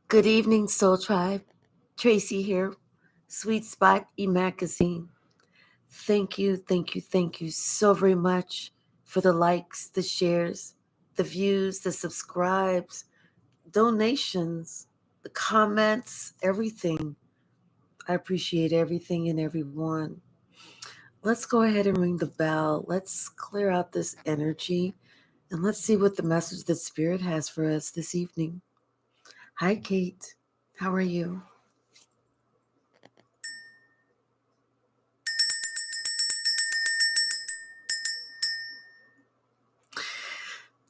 Good evening, Soul Tribe. Tracy here, Sweet Spot e-magazine. Thank you so very much for the likes, the shares, the views, the subscribes, donations, the comments, everything. I appreciate everything and everyone. Let's go ahead and ring the bell. Let's clear out this energy and let's see what the message that Spirit has for us this evening. Hi, Kate. How are you?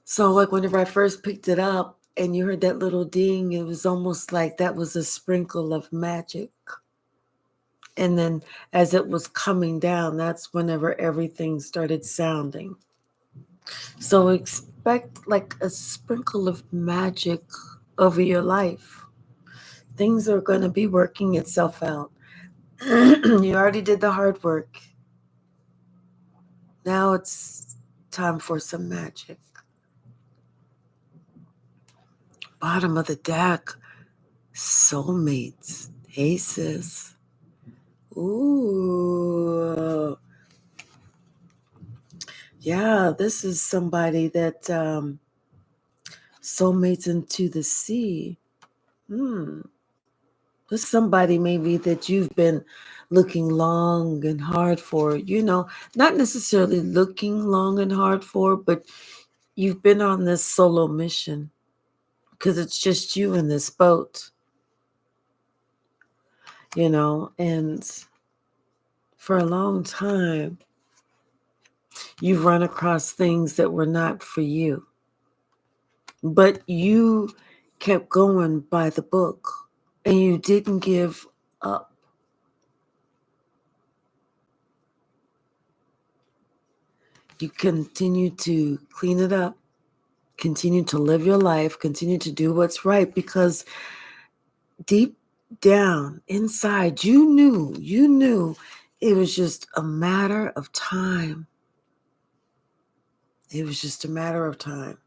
So, like, whenever I first picked it up and you heard that little ding, it was almost like that was a sprinkle of magic. And then as it was coming down, that's whenever everything started sounding. So, expect like a sprinkle of magic over your life. Things are going to be working itself out. You already did the hard work. Now it's time for some magic. Bottom of the deck, soulmates. Hey, sis. Ooh. Yeah, this is somebody that soulmates into the sea. Hmm. This is somebody maybe that you've been looking long and hard for, not necessarily looking long and hard for, but you've been on this solo mission because it's just you in this boat, and for a long time, you've run across things that were not for you. But you kept going by the book and you didn't give up. You continue to clean it up, continue to live your life, continue to do what's right because deep down inside, you knew it was just a matter of time. It was just a matter of time.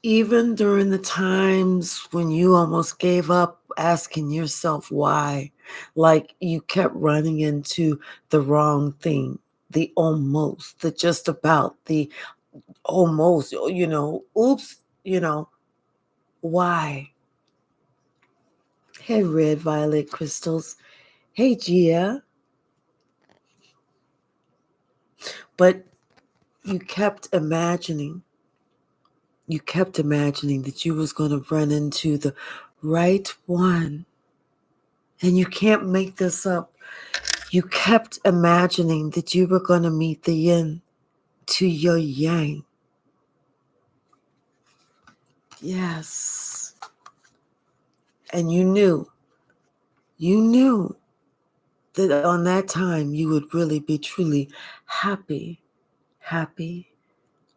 Even during the times when you almost gave up asking yourself why, like you kept running into the wrong thing, the almost, the just about, the almost, oops, why? Hey, red violet crystals. Hey, Gia. But you kept imagining that you was going to run into the right one. And you can't make this up. You kept imagining that you were going to meet the yin to your yang. Yes. And you knew that on that time you would really be truly happy, happy,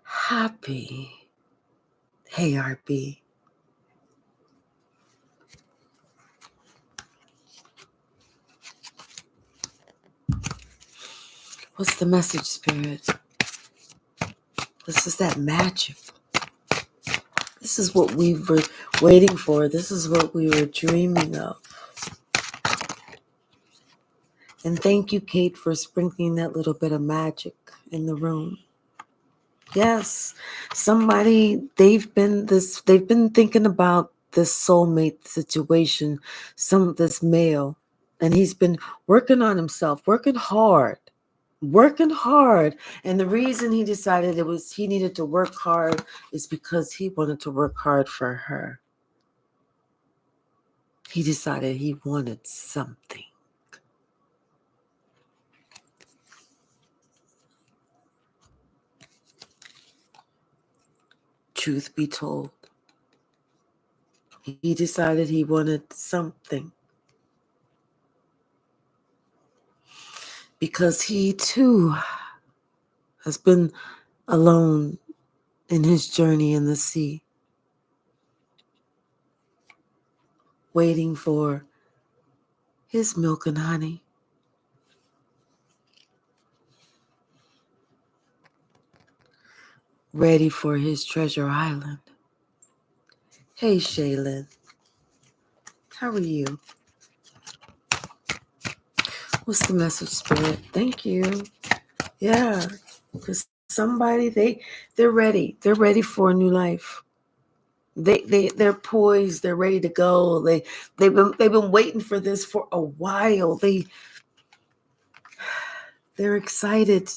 happy. Hey, RB. What's the message, Spirit? This is that magic. This is what we were waiting for. This is what we were dreaming of. And thank you, Kate, for sprinkling that little bit of magic in the room. Yes, they've been thinking about this soulmate situation, this male, and he's been working on himself, working hard. And the reason he decided he needed to work hard is because he wanted to work hard for her. He decided he wanted something. Truth be told, he decided he wanted something. Because he too has been alone in his journey in the sea, waiting for his milk and honey. Ready for his treasure island. Hey, Shaylin. How are you? What's the message, Spirit? Thank you. Yeah. Because somebody, they're ready. They're ready for a new life. They're poised. They're ready to go. They've been waiting for this for a while. They're excited.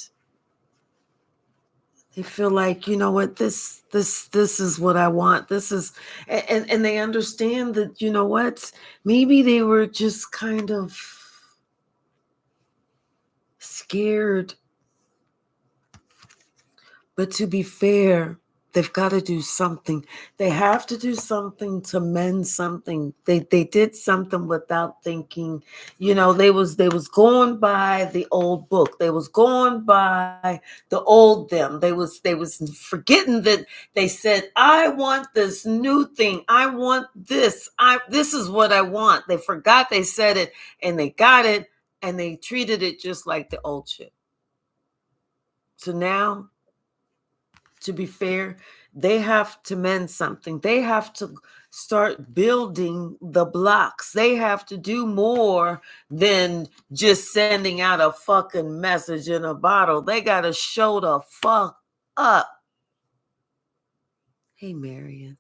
They feel like, you know what, this is what I want. This is, and they understand that, you know what, maybe they were just kind of scared. But to be fair, they've got to do something. They have to do something to mend something. They did something without thinking. You know, they was going by the old book. They was going by the old them. They was forgetting that they said, I want this new thing. I want this. This is what I want. They forgot they said it and they got it and they treated it just like the old shit. So now, to be fair, they have to mend something. They have to start building the blocks. They have to do more than just sending out a fucking message in a bottle. They got to show the fuck up. Hey, Marion.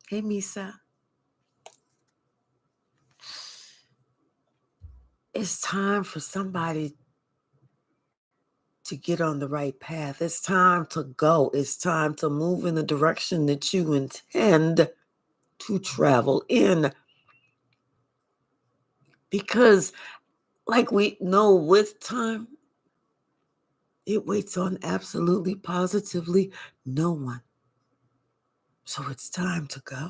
Hey, Misa. It's time for somebody to get on the right path. It's time to go. It's time to move in the direction that you intend to travel in. Because, like we know, with time, it waits on absolutely, positively no one. So it's time to go.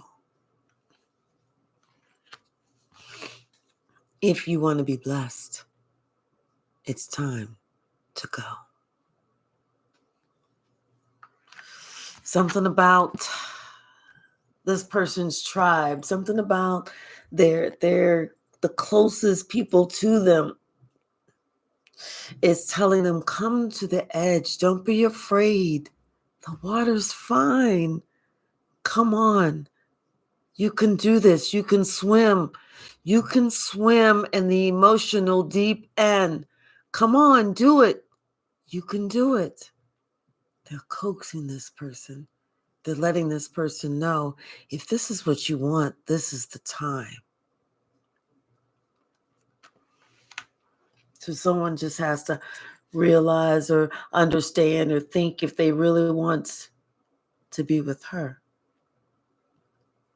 If you want to be blessed, it's time to go. Something about this person's tribe, something about the closest people to them is telling them, come to the edge. Don't be afraid. The water's fine. Come on. You can do this. You can swim. You can swim in the emotional deep end. Come on, do it. You can do it. They're coaxing this person. They're letting this person know, if this is what you want, this is the time. So someone just has to realize or understand or think if they really want to be with her,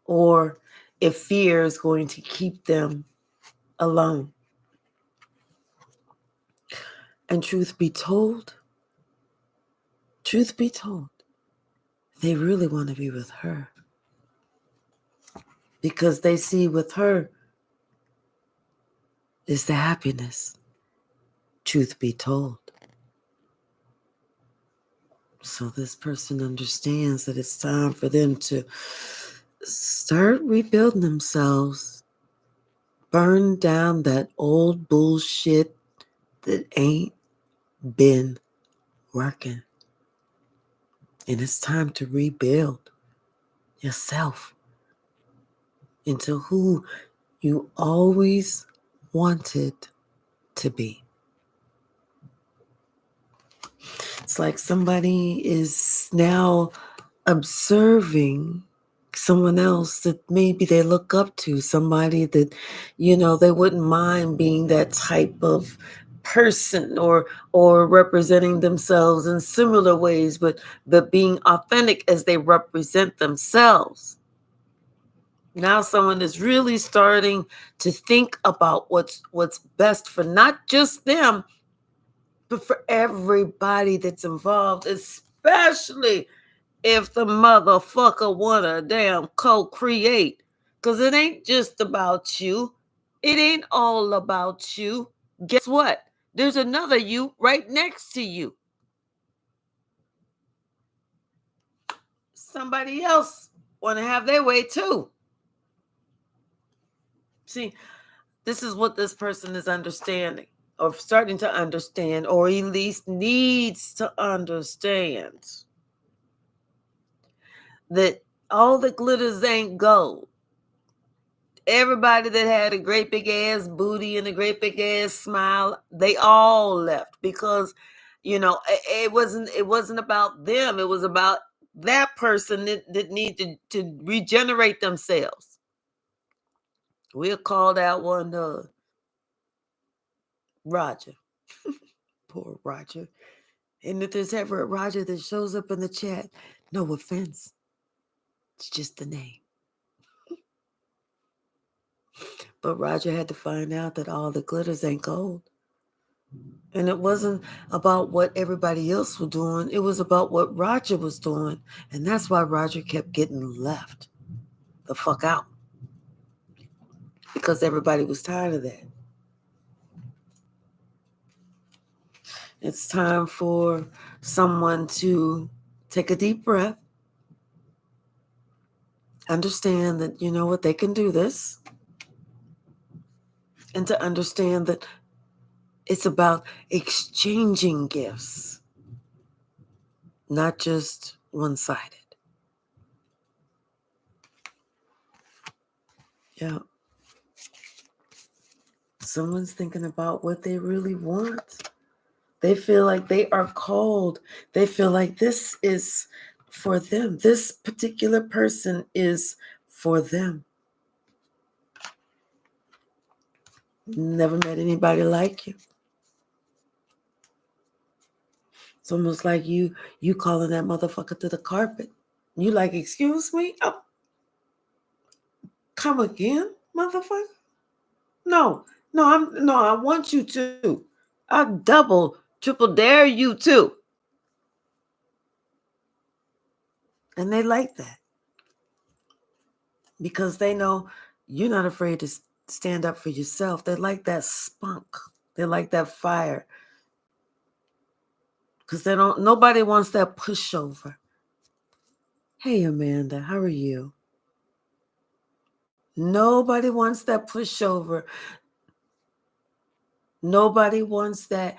or if fear is going to keep them alone. And truth be told, they really want to be with her, because they see with her is the happiness. Truth be told. So this person understands that it's time for them to start rebuilding themselves, burn down that old bullshit that ain't been working. And it's time to rebuild yourself into who you always wanted to be. It's like somebody is now observing someone else that maybe they look up to, somebody that, you know, they wouldn't mind being that type of person, or representing themselves in similar ways, but being authentic as they represent themselves. Now someone is really starting to think about what's best for not just them, but for everybody that's involved, especially if the motherfucker wanna damn co-create. Because it ain't just about you. It ain't all about you. Guess what? There's another you right next to you. Somebody else want to have their way too. See, this is what this person is understanding, or starting to understand, or at least needs to understand. That All that glitters ain't gold. Everybody that had a great big ass booty and a great big ass smile, they all left because, it wasn't about them. It was about that person that needed to regenerate themselves. We'll call that one Roger. Poor Roger. And if there's ever a Roger that shows up in the chat, no offense. It's just the name. But Roger had to find out that all the glitters ain't gold. And it wasn't about what everybody else was doing. It was about what Roger was doing. And that's why Roger kept getting left the fuck out. Because everybody was tired of that. It's time for someone to take a deep breath. Understand that, you know what, they can do this. And to understand that it's about exchanging gifts, not just one-sided. Yeah. Someone's thinking about what they really want. They feel like they are called. They feel like this is for them. This particular person is for them. Never met anybody like you. It's almost like you calling that motherfucker to the carpet. You like, excuse me? Oh, come again, motherfucker? No, I want you to. I double, triple dare you to. And they like that. Because they know you're not afraid to stand up for yourself. They like that spunk. They like that fire. Because nobody wants that pushover. Hey, Amanda, how are you? Nobody wants that pushover. Nobody wants that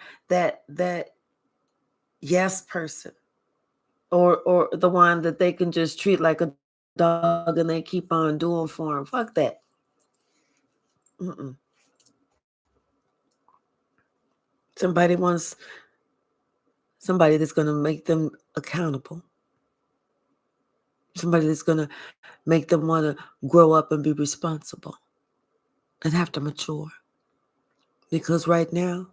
yes person. Or the one that they can just treat like a dog and they keep on doing for them. Fuck that. Mm-mm. Somebody wants somebody that's going to make them accountable. Somebody that's going to make them want to grow up and be responsible and have to mature. Because right now,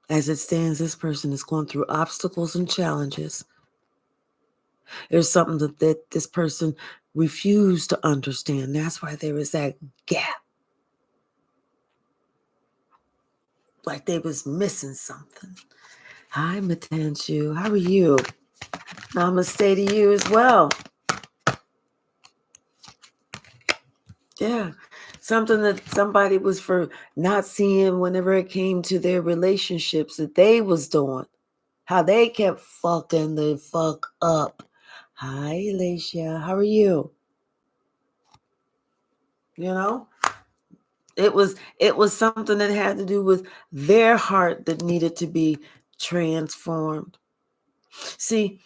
as it stands, this person is going through obstacles and challenges. There's something that this person refused to understand. That's why there is that gap. Like they was missing something. Hi, Matanchu. How are you? Namaste to you as well. Yeah. Something that somebody was for not seeing whenever it came to their relationships that they was doing. How they kept fucking the fuck up. Hi, Alicia. How are you? You know? It was something that had to do with their heart that needed to be transformed. See,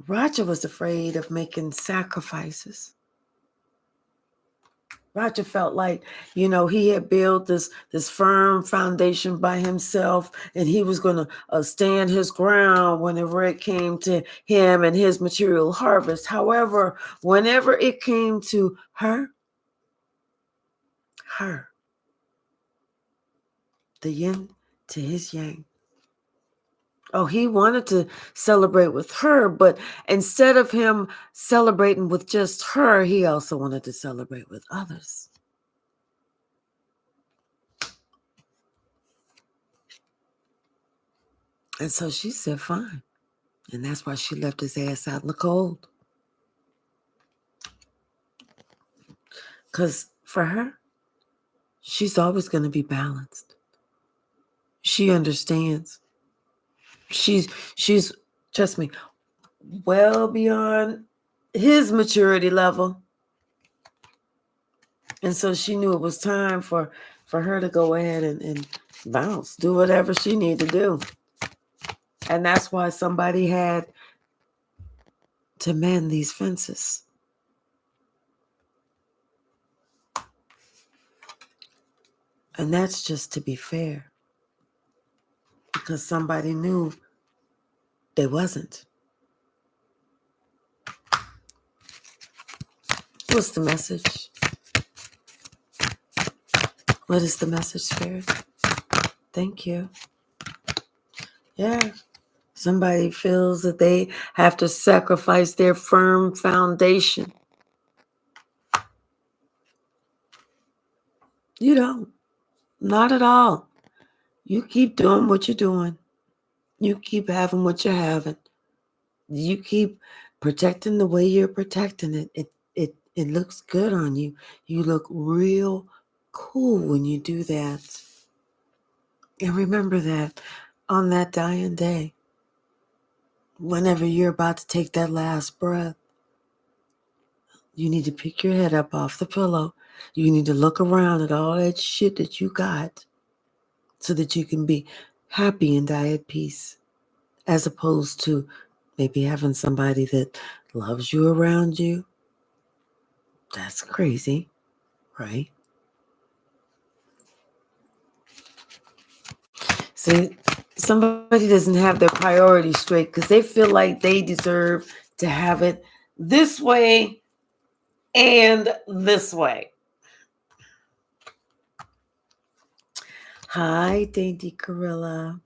Roger was afraid of making sacrifices. Roger felt like, he had built this firm foundation by himself, and he was going to stand his ground whenever it came to him and his material harvest. However, whenever it came to her, the yin to his yang. Oh, he wanted to celebrate with her, but instead of him celebrating with just her, he also wanted to celebrate with others. And so she said, fine. And that's why she left his ass out in the cold. Because for her, she's always going to be balanced. She understands. She's, trust me, well beyond his maturity level. And so she knew it was time for her to go ahead and bounce, do whatever she needed to do. And that's why somebody had to mend these fences. And that's just to be fair. Because somebody knew they wasn't. What's the message? What is the message, Spirit? Thank you. Yeah. Somebody feels that they have to sacrifice their firm foundation. You don't. Not at all. You keep doing what you're doing. You keep having what you're having. You keep protecting the way you're protecting it. It looks good on you. You look real cool when you do that. And remember that on that dying day, whenever you're about to take that last breath, you need to pick your head up off the pillow. You need to look around at all that shit that you got so that you can be happy and die at peace, as opposed to maybe having somebody that loves you around you. That's crazy, right? See, somebody doesn't have their priorities straight because they feel like they deserve to have it this way and this way. Hi, Dainty Gorilla.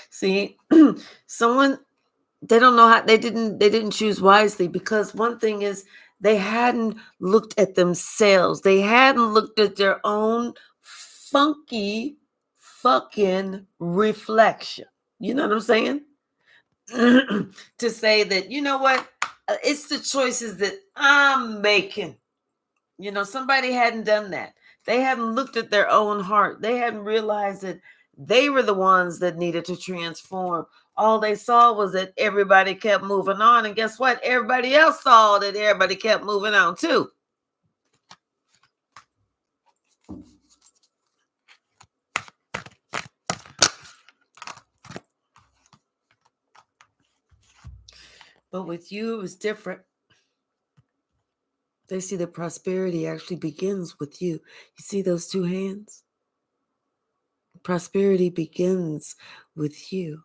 See, someone, they don't know how, they didn't choose wisely, because one thing is they hadn't looked at themselves. They hadn't looked at their own funky fucking reflection. You know what I'm saying? To say that, you know what, it's the choices that I'm making. Somebody hadn't done that. They hadn't looked at their own heart. They hadn't realized that they were the ones that needed to transform. All they saw was that everybody kept moving on. And guess what? Everybody else saw that everybody kept moving on too. But with you, it was different. They see that prosperity actually begins with you. You see those two hands? Prosperity begins with you.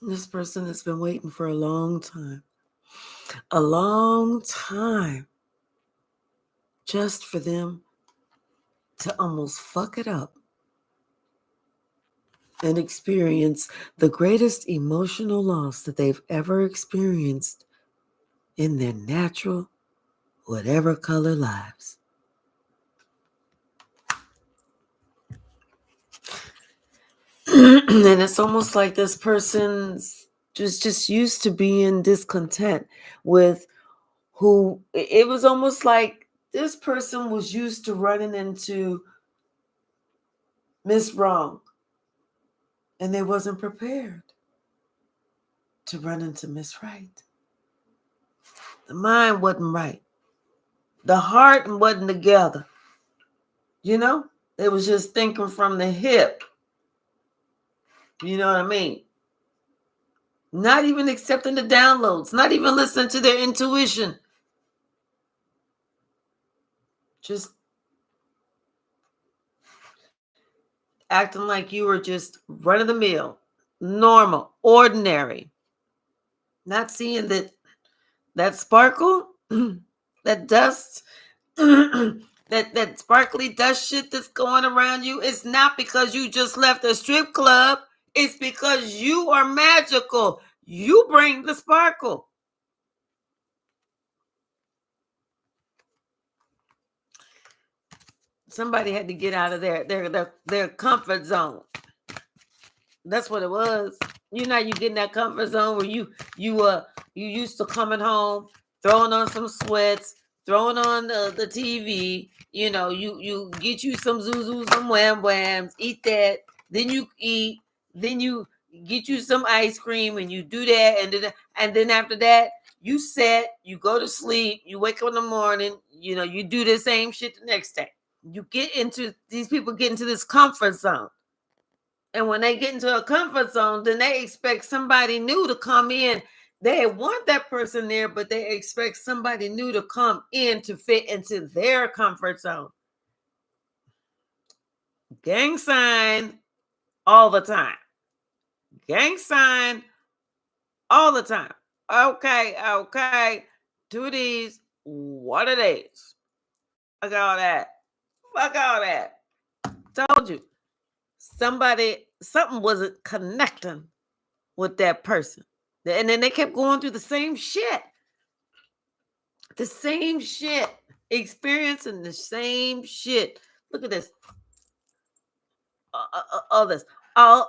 This person has been waiting for a long time. A long time. Just for them to almost fuck it up and experience the greatest emotional loss that they've ever experienced in their natural, whatever color lives. And it's almost like this person's just used to being discontent with who. It was almost like this person was used to running into Miss Wrong, and they wasn't prepared to run into Miss Right. The mind wasn't right. The heart wasn't together. It was just thinking from the hip. You know what I mean? Not even accepting the downloads, not even listening to their intuition. Just acting like you were just run of the mill, normal, ordinary. Not seeing that sparkle, that dust, that sparkly dust shit that's going around you. It's not because you just left a strip club. It's because you are magical. You bring the sparkle. Somebody had to get out of their comfort zone. That's what it was. You get in that comfort zone where you used to coming home, throwing on some sweats, throwing on the TV. You get you some Zuzus, some Wham Whams, eat that. Then you eat. Then you get you some ice cream, and you do that, and then after that, you set. You go to sleep. You wake up in the morning. You do the same shit the next day. These people get into this comfort zone. And when they get into a comfort zone, then they expect somebody new to come in They want that person there, but they expect somebody new to come in to fit into their comfort zone. Gang sign all the time. Gang sign all the time. Okay. Do these. What are these? Fuck all that. Fuck all that. Told you. Something wasn't connecting with that person. And then they kept going through the same shit. The same shit. Experiencing the same shit. Look at this. All this. All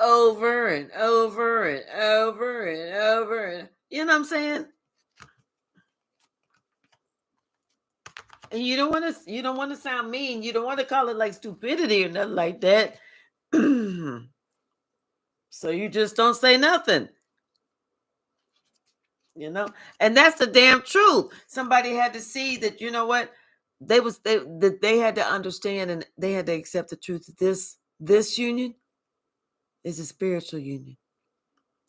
over and over and over and over. And, you know what I'm saying? And you don't want to sound mean. You don't want to call it like stupidity or nothing like that. So you just don't say nothing. You know, and that's the damn truth. Somebody had to see that, you know what, they had to understand, and they had to accept the truth that this union is a spiritual union.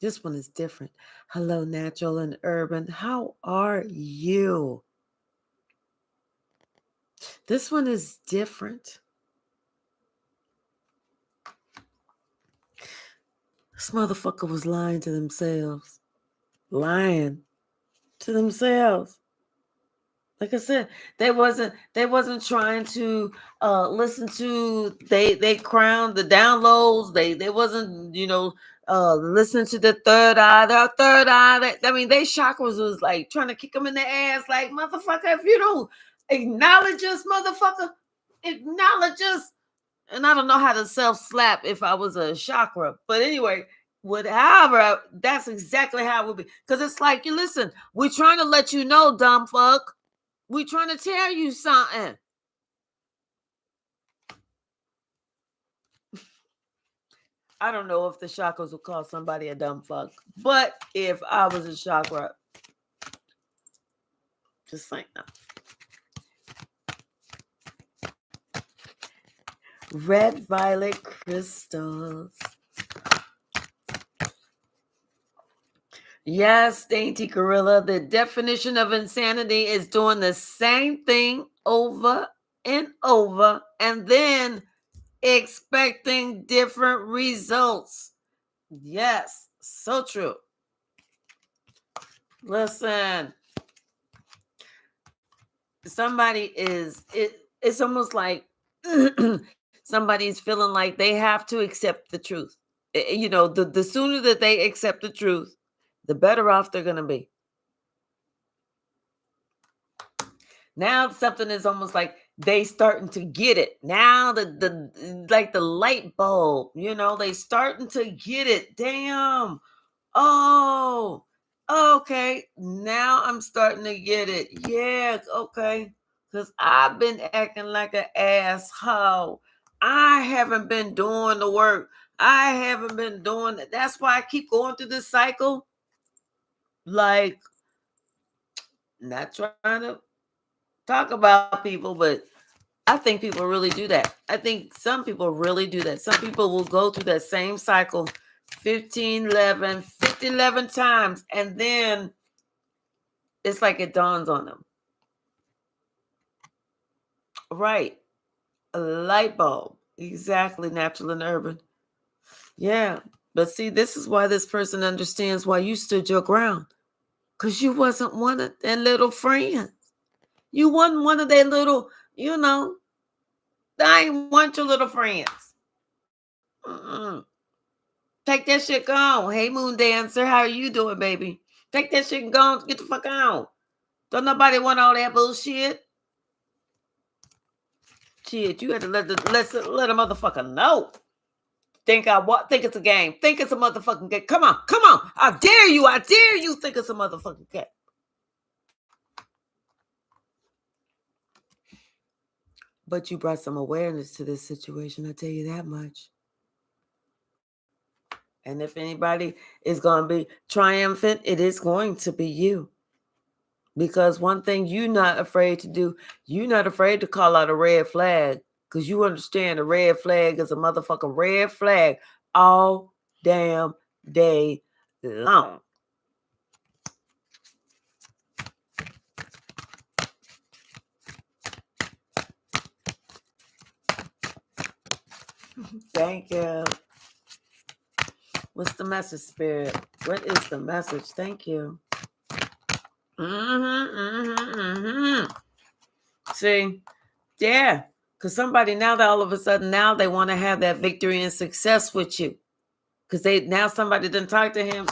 This one is different. Hello, natural and urban. How are you? This one is different. This motherfucker was lying to themselves. Lying to themselves. Like I said, they wasn't trying to listen to they crowned the downloads. They wasn't, listening to the third eye. Their third eye. I mean, they chakras was like trying to kick them in the ass. Like, motherfucker, if you don't acknowledge us, motherfucker, acknowledge us. And I don't know how to self-slap if I was a chakra. But anyway, however, that's exactly how it would be. Because it's like, you listen, we're trying to let you know, dumb fuck. We're trying to tell you something. I don't know if the chakras will call somebody a dumb fuck. But if I was a chakra, just saying that. Red violet crystals. Yes, Dainty Gorilla. The definition of insanity is doing the same thing over and over and then expecting different results. Yes, so true. Listen, it's almost like somebody's feeling like they have to accept the truth. The sooner that they accept the truth, the better off they're going to be. Now something is almost like they starting to get it. Now the light bulb, they starting to get it. Damn. Oh, okay. Now I'm starting to get it. Yeah, okay. Because I've been acting like an asshole. I haven't been doing the work. I haven't been doing it. That's why I keep going through this cycle. Like, not trying to talk about people, but I think people really do that. I think some people really do that. Some people will go through that same cycle 11 times, and then it's like it dawns on them. Right. A light bulb. Exactly, natural and urban. Yeah. But see, this is why this person understands why you stood your ground. Because you wasn't one of their little friends. You wasn't one of their little, I ain't want your little friends. Take that shit gone. Hey, Moon Dancer, how are you doing, baby? Take that shit and go on. Get the fuck on. Don't nobody want all that bullshit. Shit, you had to let a motherfucker know. Think it's a game. Think it's a motherfucking game. Come on. I dare you think it's a motherfucking game. But you brought some awareness to this situation, I tell you that much. And if anybody is going to be triumphant, it is going to be you. Because one thing you're not afraid to do, you're not afraid to call out a red flag. Because you understand a red flag is a motherfucking red flag all damn day long. Thank you. What's the message, Spirit? What is the message? Thank you. See, yeah, because somebody now that all of a sudden now they want to have that victory and success with you, because they now somebody didn't talk to him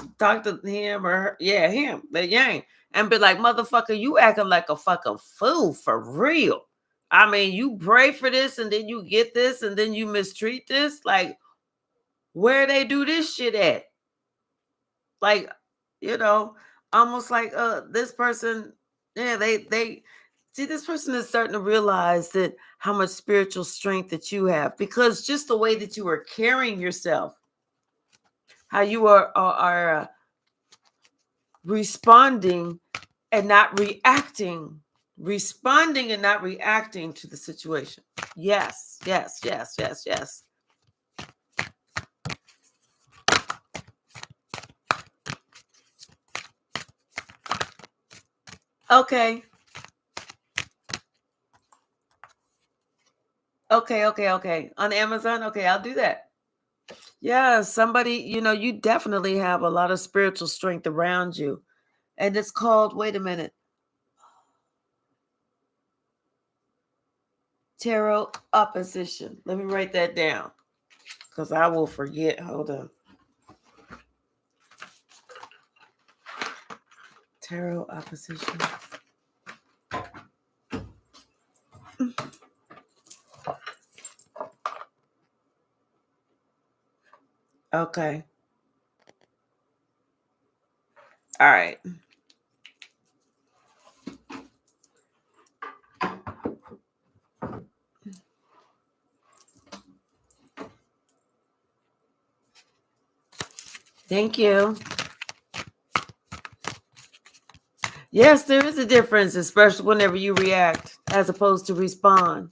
or her, him, the yang, and be like, motherfucker, you acting like a fucking fool for real. I mean, you pray for this and then you get this and then you mistreat this. Like, where they do this shit at? Like, almost like this person, they see this person is starting to realize that how much spiritual strength that you have, because just the way that you are carrying yourself, how you are responding and not reacting, responding and not reacting to the situation. Yes. Okay. On Amazon. Okay, I'll do that. Yeah, somebody, you definitely have a lot of spiritual strength around you. And it's called, wait a minute, tarot opposition. Let me write that down because I will forget. Hold on. Tarot opposition. Okay. All right. Thank you. Yes, there is a difference, especially whenever you react as opposed to respond.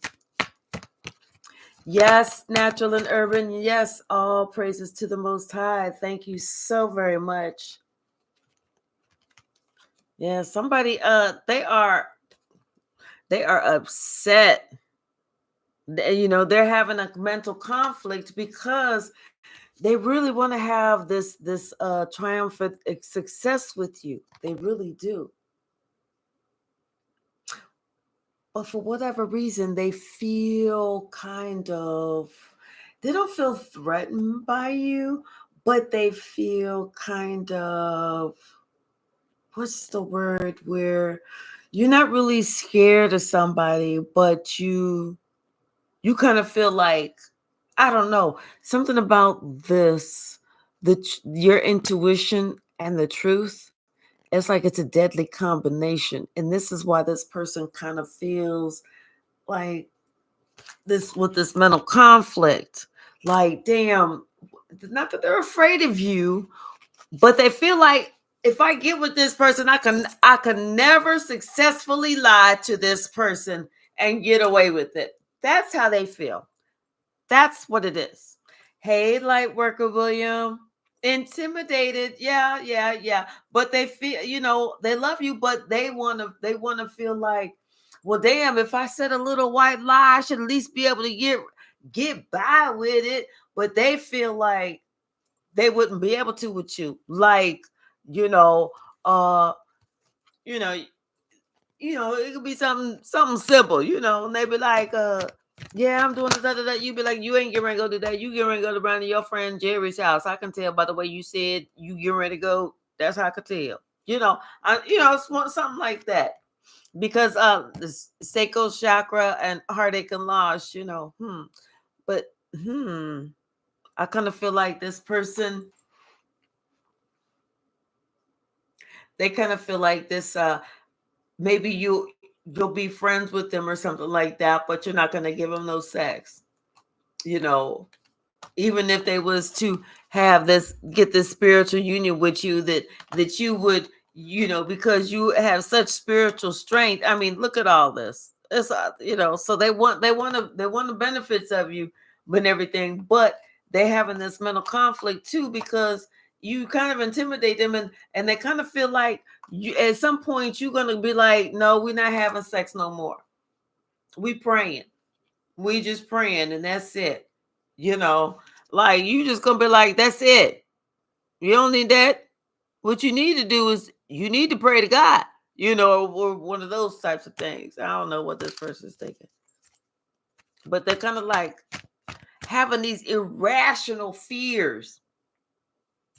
Yes, natural and urban. Yes, all praises to the Most High. Thank you so very much. Yeah, somebody, they are upset. They're having a mental conflict because they really want to have this triumphant success with you. They really do. But for whatever reason, they feel they don't feel threatened by you, but they feel kind of, what's the word, where you're not really scared of somebody, but you kind of feel like, I don't know, something about this, your intuition and the truth. It's like it's a deadly combination. And this is why this person kind of feels like this with this mental conflict. Like, damn, not that they're afraid of you, but they feel like if I get with this person, I can never successfully lie to this person and get away with it. That's how they feel. That's what it is. Hey, light worker William. Intimidated. Yeah. But they feel, they love you, but they wanna feel like, well, damn, if I said a little white lie, I should at least be able to get by with it. But they feel like they wouldn't be able to with you. Like, you know, uh, you know, it could be something simple, and they be like, yeah, I'm doing that. You be like, you ain't getting ready to go do that. You getting ready to go around to your friend Jerry's house. I can tell by the way you said you getting ready to go. That's how I could tell. It's something like that. Because the sacral chakra and heartache and loss, but I kind of feel like this person, they kind of feel like this, maybe you'll be friends with them or something like that, but you're not going to give them no sex, even if they was to get this spiritual union with you, that you would, because you have such spiritual strength. I mean, look at all this. It's so they want the benefits of you and everything, but they having this mental conflict too, because you kind of intimidate them, and they kind of feel like you at some point you're gonna be like, no, we're not having sex no more. We praying. We just praying, and that's it. You know, like you just gonna be like, that's it. You don't need that. What you need to do is you need to pray to God, or one of those types of things. I don't know what this person's thinking. But they're kind of like having these irrational fears.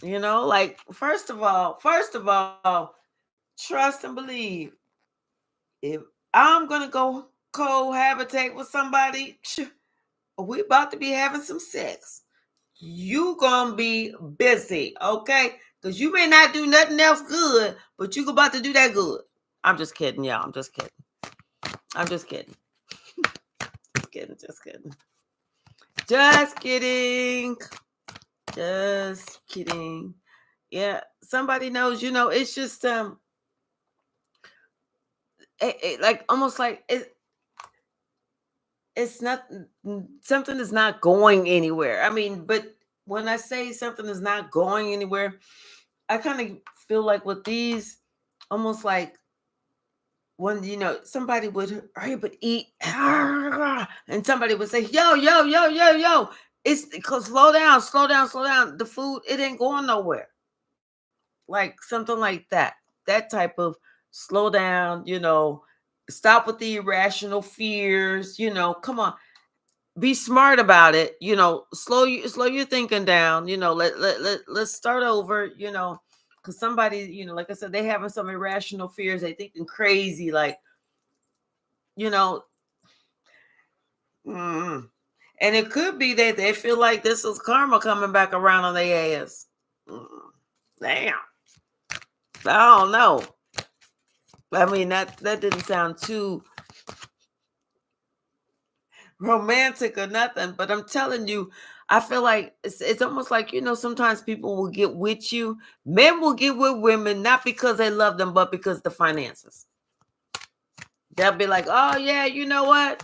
Like first of all, trust and believe. If I'm gonna go cohabitate with somebody, we about to be having some sex. You gonna be busy, okay? Because you may not do nothing else good, but you about to do that good. I'm just kidding, y'all. I'm just kidding. Just kidding. Just kidding. Just kidding. Yeah, somebody knows, it's just like almost like it's not, something is not going anywhere. I mean, but when I say something is not going anywhere, I kind of feel like with these, almost like when somebody would hurry but eat, and somebody would say, yo, yo, yo, yo, yo, it's because slow down, the food, it ain't going nowhere. Like something like that type of slow down, stop with the irrational fears, come on, be smart about it, slow your thinking down, let's start over, because somebody, like I said, they having some irrational fears, they thinking crazy, like, and it could be that they feel like this is karma coming back around on their ass. Damn. I don't know. I mean, that didn't sound too romantic or nothing, but I'm telling you, I feel like it's almost like, sometimes people will get with you. Men will get with women, not because they love them, but because the finances. They'll be like, oh yeah, you know what?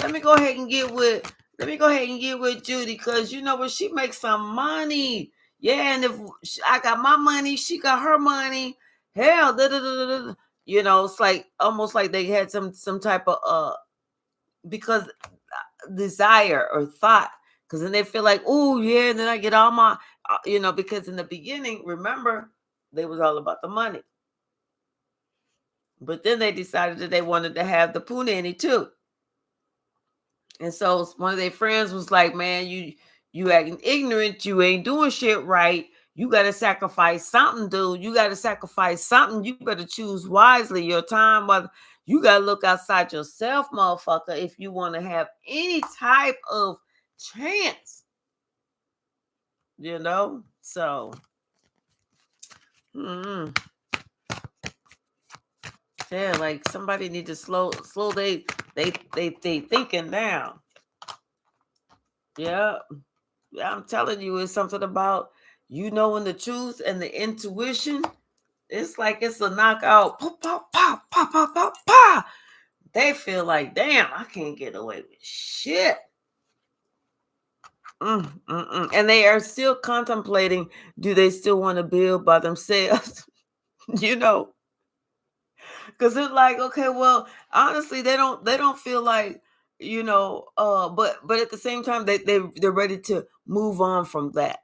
Let me go ahead and get with Judy, because you know what, she makes some money. Yeah, and if I got my money, she got her money. Hell, it's like almost like they had some type of because desire or thought, because then they feel like, oh yeah, and then I get all my because in the beginning, remember, they was all about the money, but then they decided that they wanted to have the punani too. And so one of their friends was like, man, you acting ignorant, you ain't doing shit right, you got to sacrifice something, dude. You got to sacrifice something. You better choose wisely your time. You got to look outside yourself, motherfucker, if you want to have any type of chance. So, yeah, like somebody need to slow they thinking down. Yeah, I'm telling you, it's something about knowing the truth and the intuition. It's like it's a knockout. Pop, pop, pop, pop, pop, pop, pop. They feel like, damn, I can't get away with shit. And they are still contemplating, do they still want to build by themselves? Because it's like, okay, well, honestly, they don't feel like, but at the same time, they're ready to move on from that.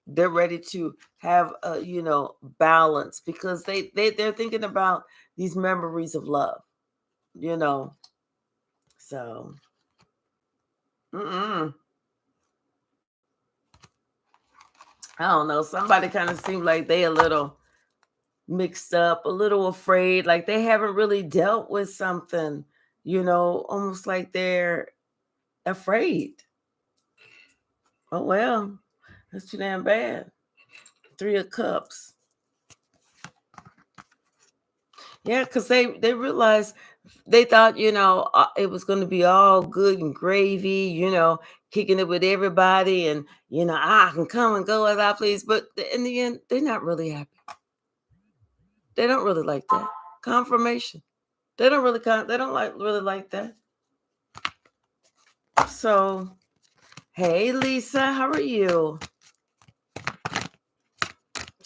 They're ready to have a balance, because they're thinking about these memories of love, so I don't know, somebody kind of seemed like they a little mixed up, a little afraid, like they haven't really dealt with something, almost like they're afraid. Oh well, that's too damn bad. 3 of Cups. Yeah, because they realized, they thought, it was going to be all good and gravy, kicking it with everybody, and I can come and go as I please. But in the end, they're not really happy. They don't really like that confirmation. They don't really really like that. So, hey Lisa, how are you?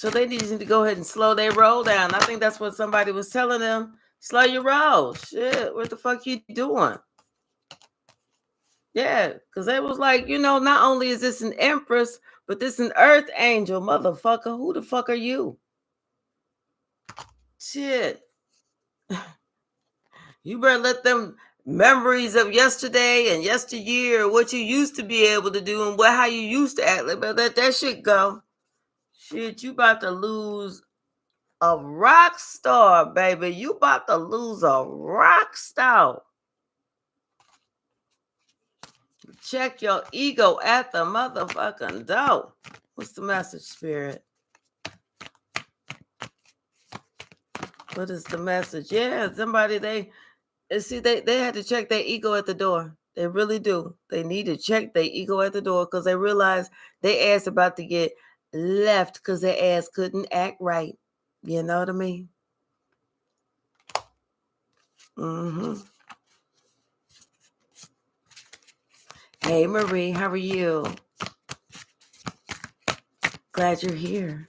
So they need to go ahead and slow their roll down. I think that's what somebody was telling them. Slow your roll. Shit, what the fuck you doing? Yeah, because they was like, not only is this an empress, but this an earth angel, motherfucker. Who the fuck are you? Shit. You better let them memories of yesterday and yesteryear, what you used to be able to do and how you used to act, let that shit go. Shit, you about to lose a rock star, baby. You about to lose a rock star. Check your ego at the motherfucking door. What's the message, Spirit? What is the message? Yeah, somebody, they had to check their ego at the door. They really do. They need to check their ego at the door because they realize their ass about to get left because their ass couldn't act right. You know what I mean? Mm-hmm. Hey, Marie, how are you? Glad you're here.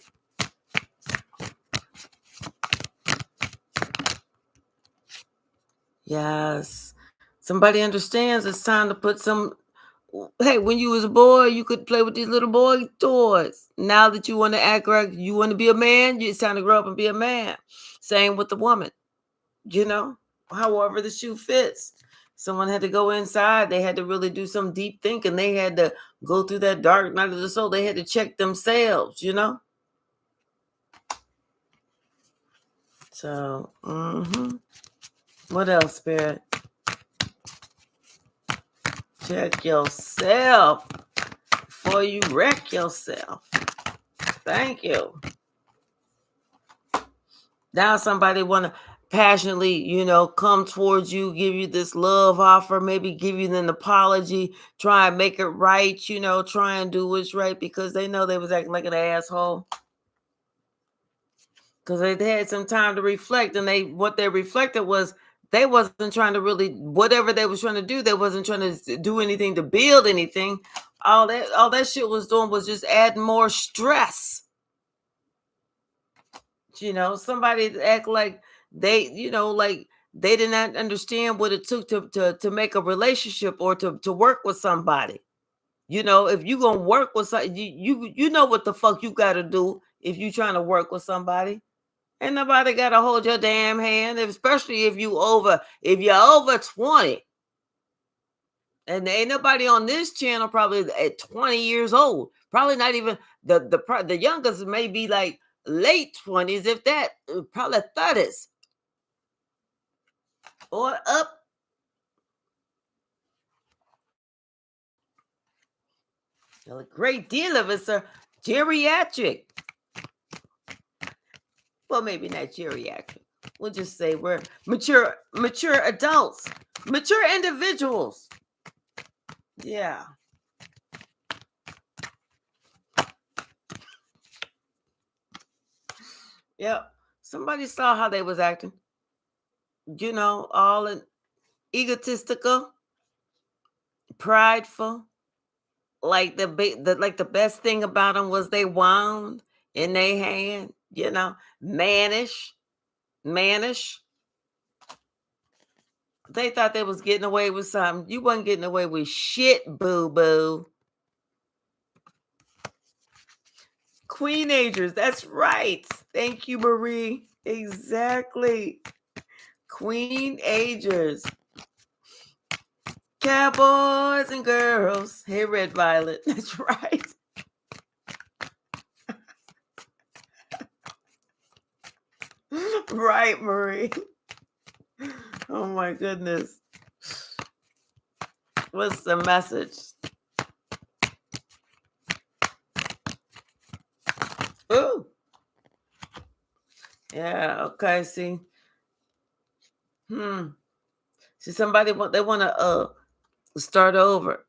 Yes. Somebody understands it's time to put some. Hey, when you was a boy, you could play with these little boy toys. Now that you want to act like you want to be a man, it's time to grow up and be a man. Same with the woman. However the shoe fits. Someone had to go inside. They had to really do some deep thinking. They had to go through that dark night of the soul. They had to check themselves, So, what else, Spirit? Check yourself before you wreck yourself. Thank you. Now somebody want to passionately, come towards you, give you this love offer, maybe give you an apology, try and make it right, try and do what's right because they know they was acting like an asshole. Because they had some time to reflect, and what they reflected was they wasn't trying to really, whatever they was trying to do, they wasn't trying to do anything to build anything. All that shit was doing was just adding more stress. Somebody act like they, like they did not understand what it took to make a relationship or to work with somebody. If you gonna work with somebody, you know what the fuck you gotta do if you trying to work with somebody. Ain't nobody gotta hold your damn hand, especially if you're over 20. And ain't nobody on this channel probably at 20 years old. Probably not even the youngest may be like late 20s, if that, probably 30s or up. A great deal of us are geriatric. Well, maybe not geriatric. We'll just say we're mature adults, mature individuals. Yeah. Yep. Somebody saw how they was acting. All egotistical, prideful. Like the best thing about them was they wound in their hand. Mannish. They thought they was getting away with something. You wasn't getting away with shit, boo-boo. Queenagers, that's right. Thank you, Marie. Exactly. Queenagers. Cowboys and girls. Hey, Red Violet. That's right. Right, Marie. Oh my goodness. What's the message? Ooh. Yeah, okay, see. See, somebody they want to start over.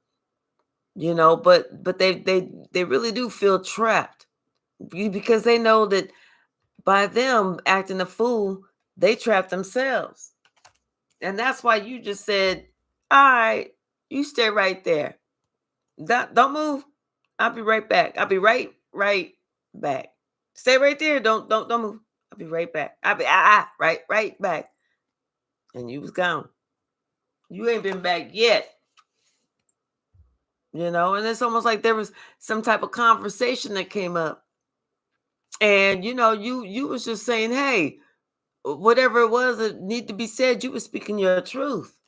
But they really do feel trapped because they know that by them acting a fool, they trap themselves. And that's why you just said, all right, you stay right there. Don't move. I'll be right back. I'll be right back. Stay right there. Don't move. I'll be right back. I'll be right back. And you was gone. You ain't been back yet. And it's almost like there was some type of conversation that came up. And you was just saying, hey, whatever it was that need to be said, you were speaking your truth.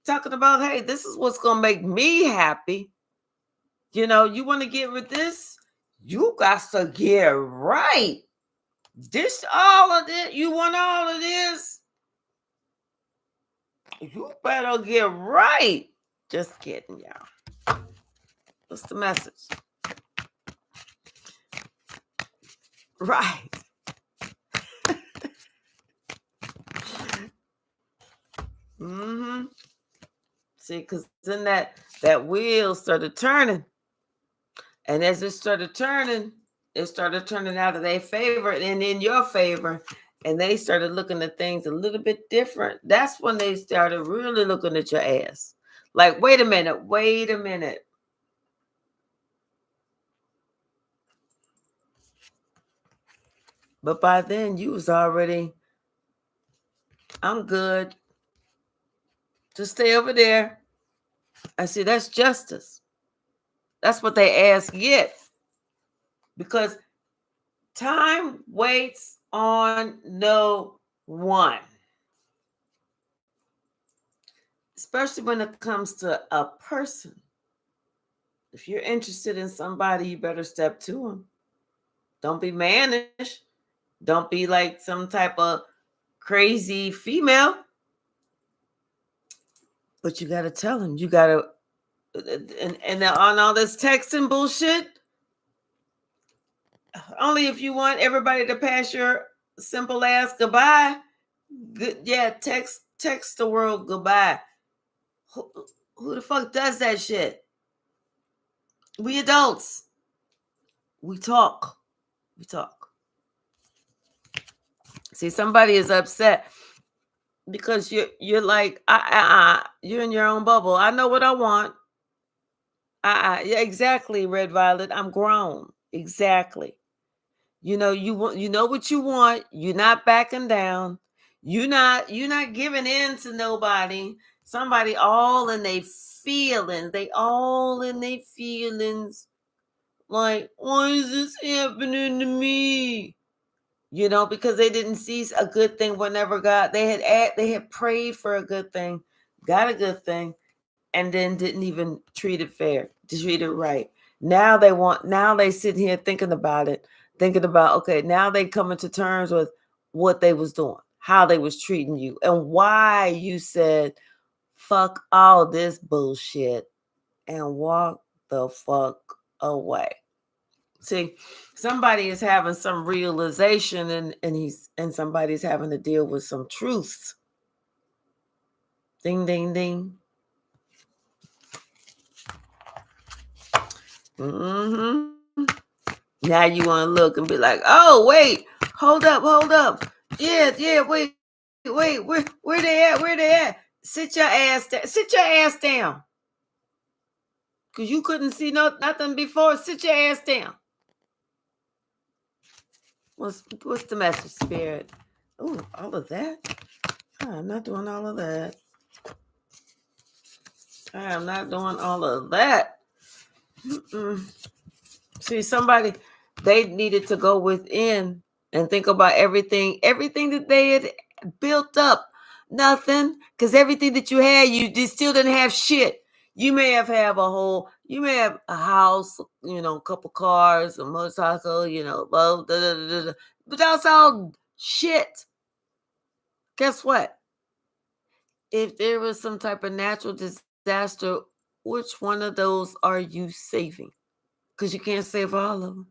Talking about, hey, this is what's gonna make me happy. You want to get with this, you got to get right. This all of this, you want all of this, you better get right. Just kidding, y'all. What's the message? Right. See, because then that wheel started turning. And as it started turning out of their favor and in your favor. And they started looking at things a little bit different. That's when they started really looking at your ass. Like, wait a minute. But by then, you was already, I'm good. Just stay over there. I see, that's justice. That's what they ask get. Because time waits on no one. Especially when it comes to a person. If you're interested in somebody, you better step to them. Don't be mannish. Don't be like some type of crazy female. But you got to tell them. You got to, and on all this texting bullshit, only if you want everybody to pass your simple ass goodbye. Good, yeah, text the world goodbye. Who the fuck does that shit? We adults. We talk. See, somebody is upset because you're like, you're in your own bubble. I know what I want. Yeah, exactly, Red Violet. I'm grown. Exactly. You know what you want. You're not backing down. You're not giving in to nobody. Somebody all in their feelings. They all in their feelings. Like, why is this happening to me? Because they didn't see a good thing whenever they had prayed for a good thing, got a good thing, and then didn't even treat it fair, treat it right. Now they sit here thinking about, okay, now they coming to terms with what they was doing, how they was treating you, and why you said, fuck all this bullshit and walk the fuck away. See, somebody is having some realization and somebody's having to deal with some truths. Ding, ding, ding. Now you want to look and be like, oh, wait, hold up. Yeah, wait, where they at? Sit your ass down. Because you couldn't see nothing before. Sit your ass down. What's the message, Spirit? Oh, all of that? I'm not doing all of that. I am not doing all of that. See, they needed to go within and think about everything that they had built up. Nothing, because everything that you had, you still didn't have shit. You may have a house, a couple cars, a motorcycle, blah, but that's all shit. Guess what? If there was some type of natural disaster, which one of those are you saving? Because you can't save all of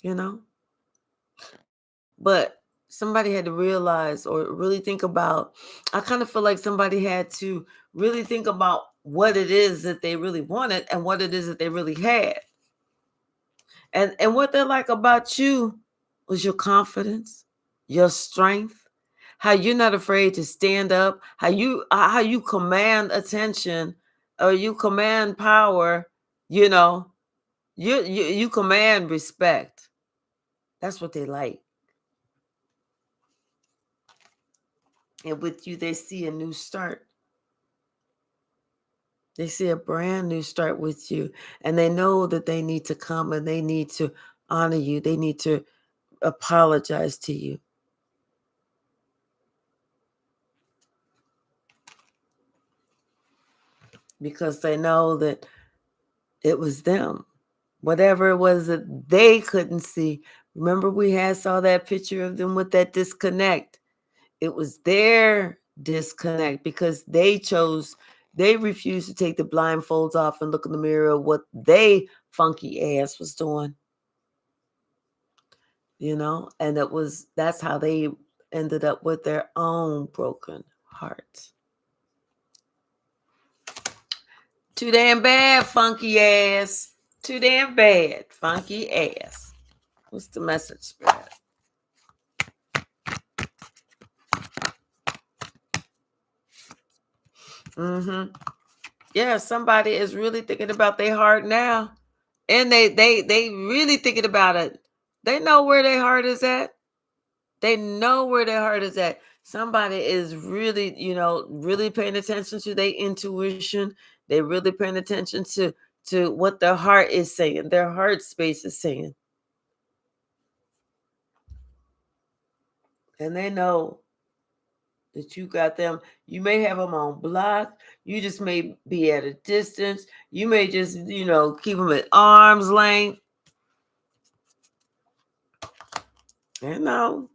them, But somebody had to realize or really think about, I kind of feel like somebody had to really think about what it is that they really wanted and what it is that they really had. And what they like about you was your confidence, your strength, how you're not afraid to stand up, how you command attention or you command power, You command respect. That's what they like. And with you, they see a new start. They see a brand new start with you. And they know that they need to come and they need to honor you. They need to apologize to you. Because they know that it was them. Whatever it was that they couldn't see. Remember, we saw that picture of them with that disconnect. It was their disconnect because they refused to take the blindfolds off and look in the mirror of what they funky ass was doing. And that's how they ended up with their own broken hearts. Too damn bad, funky ass. Too damn bad, funky ass. What's the message, Spirit? Yeah, somebody is really thinking about their heart now. And they really thinking about it. They know where their heart is at. They know where their heart is at. Somebody is really, really paying attention to their intuition. They're really paying attention to what their heart is saying, their heart space is saying. And they know that you got them. You may have them on block. You just may be at a distance. You may just, keep them at arm's length. They know.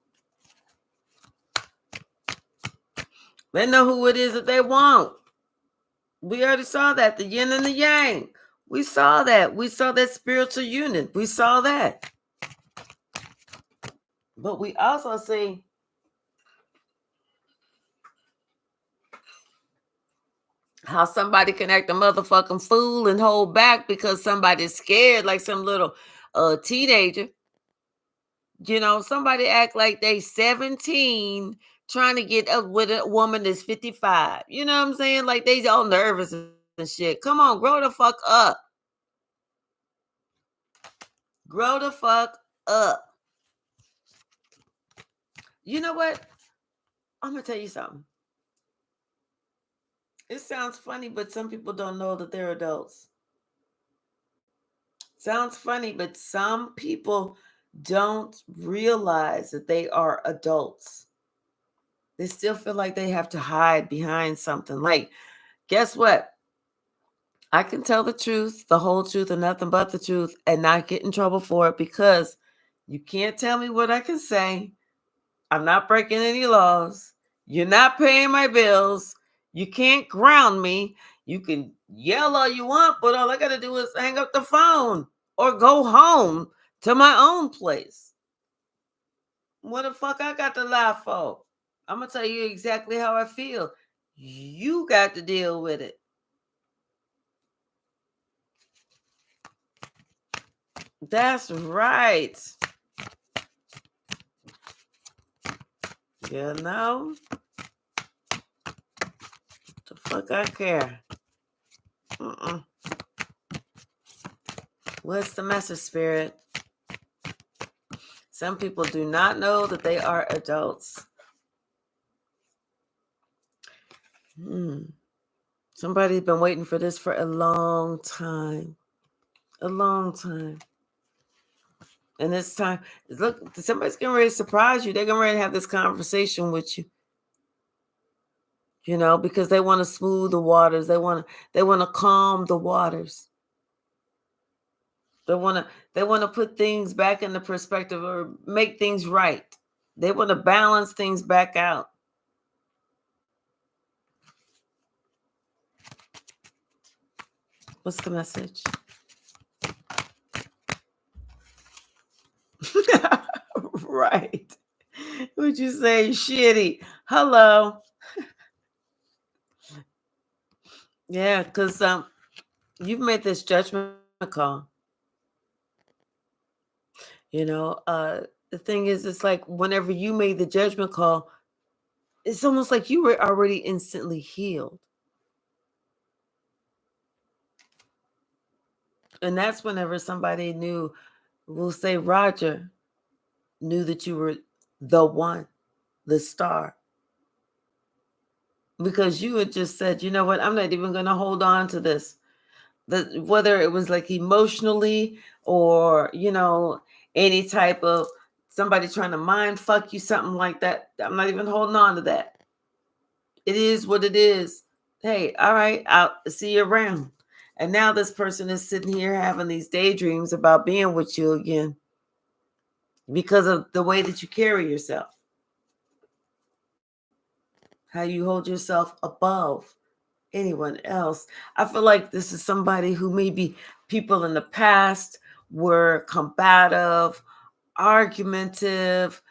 They know who it is that they want. We already saw that, the yin and the yang. We saw that. We saw that spiritual union. We saw that. But we also see how somebody can act a motherfucking fool and hold back because somebody's scared, like some little teenager. Somebody act like they 17 trying to get up with a woman that's 55. You know what I'm saying? Like they all nervous and shit. Come on, grow the fuck up. Grow the fuck up. You know what? I'm going to tell you something. It sounds funny, but some people don't know that they're adults. Sounds funny, but some people don't realize that they are adults. They still feel like they have to hide behind something. Like, guess what? I can tell the truth, the whole truth, and nothing but the truth, and not get in trouble for it because you can't tell me what I can say. I'm not breaking any laws. You're not paying my bills. You can't ground me. You can yell all you want, but all I got to do is hang up the phone or go home to my own place. What the fuck I got to lie for? I'm going to tell you exactly how I feel. You got to deal with it. That's right. You know? The fuck I care. What's the message, Spirit? Some people do not know that they are adults. Somebody's been waiting for this for a long time. A long time. And this time, look, somebody's getting ready to surprise you. They're getting ready to have this conversation with you. Because they want to smooth the waters. They want to calm the waters. They want to put things back into perspective or make things right. They want to balance things back out. What's the message? Right. Would you say shitty? Hello. Yeah, because you've made this judgment call. The thing is, it's like whenever you made the judgment call, it's almost like you were already instantly healed. And that's whenever somebody knew, we'll say Roger, knew that you were the one, the star. Because you had just said, you know what, I'm not even going to hold on to this. Whether it was like emotionally or, any type of somebody trying to mind fuck you, something like that. I'm not even holding on to that. It is what it is. Hey, all right, I'll see you around. And now this person is sitting here having these daydreams about being with you again because of the way that you carry yourself, how you hold yourself above anyone else. I feel like this is somebody who maybe people in the past were combative, argumentative,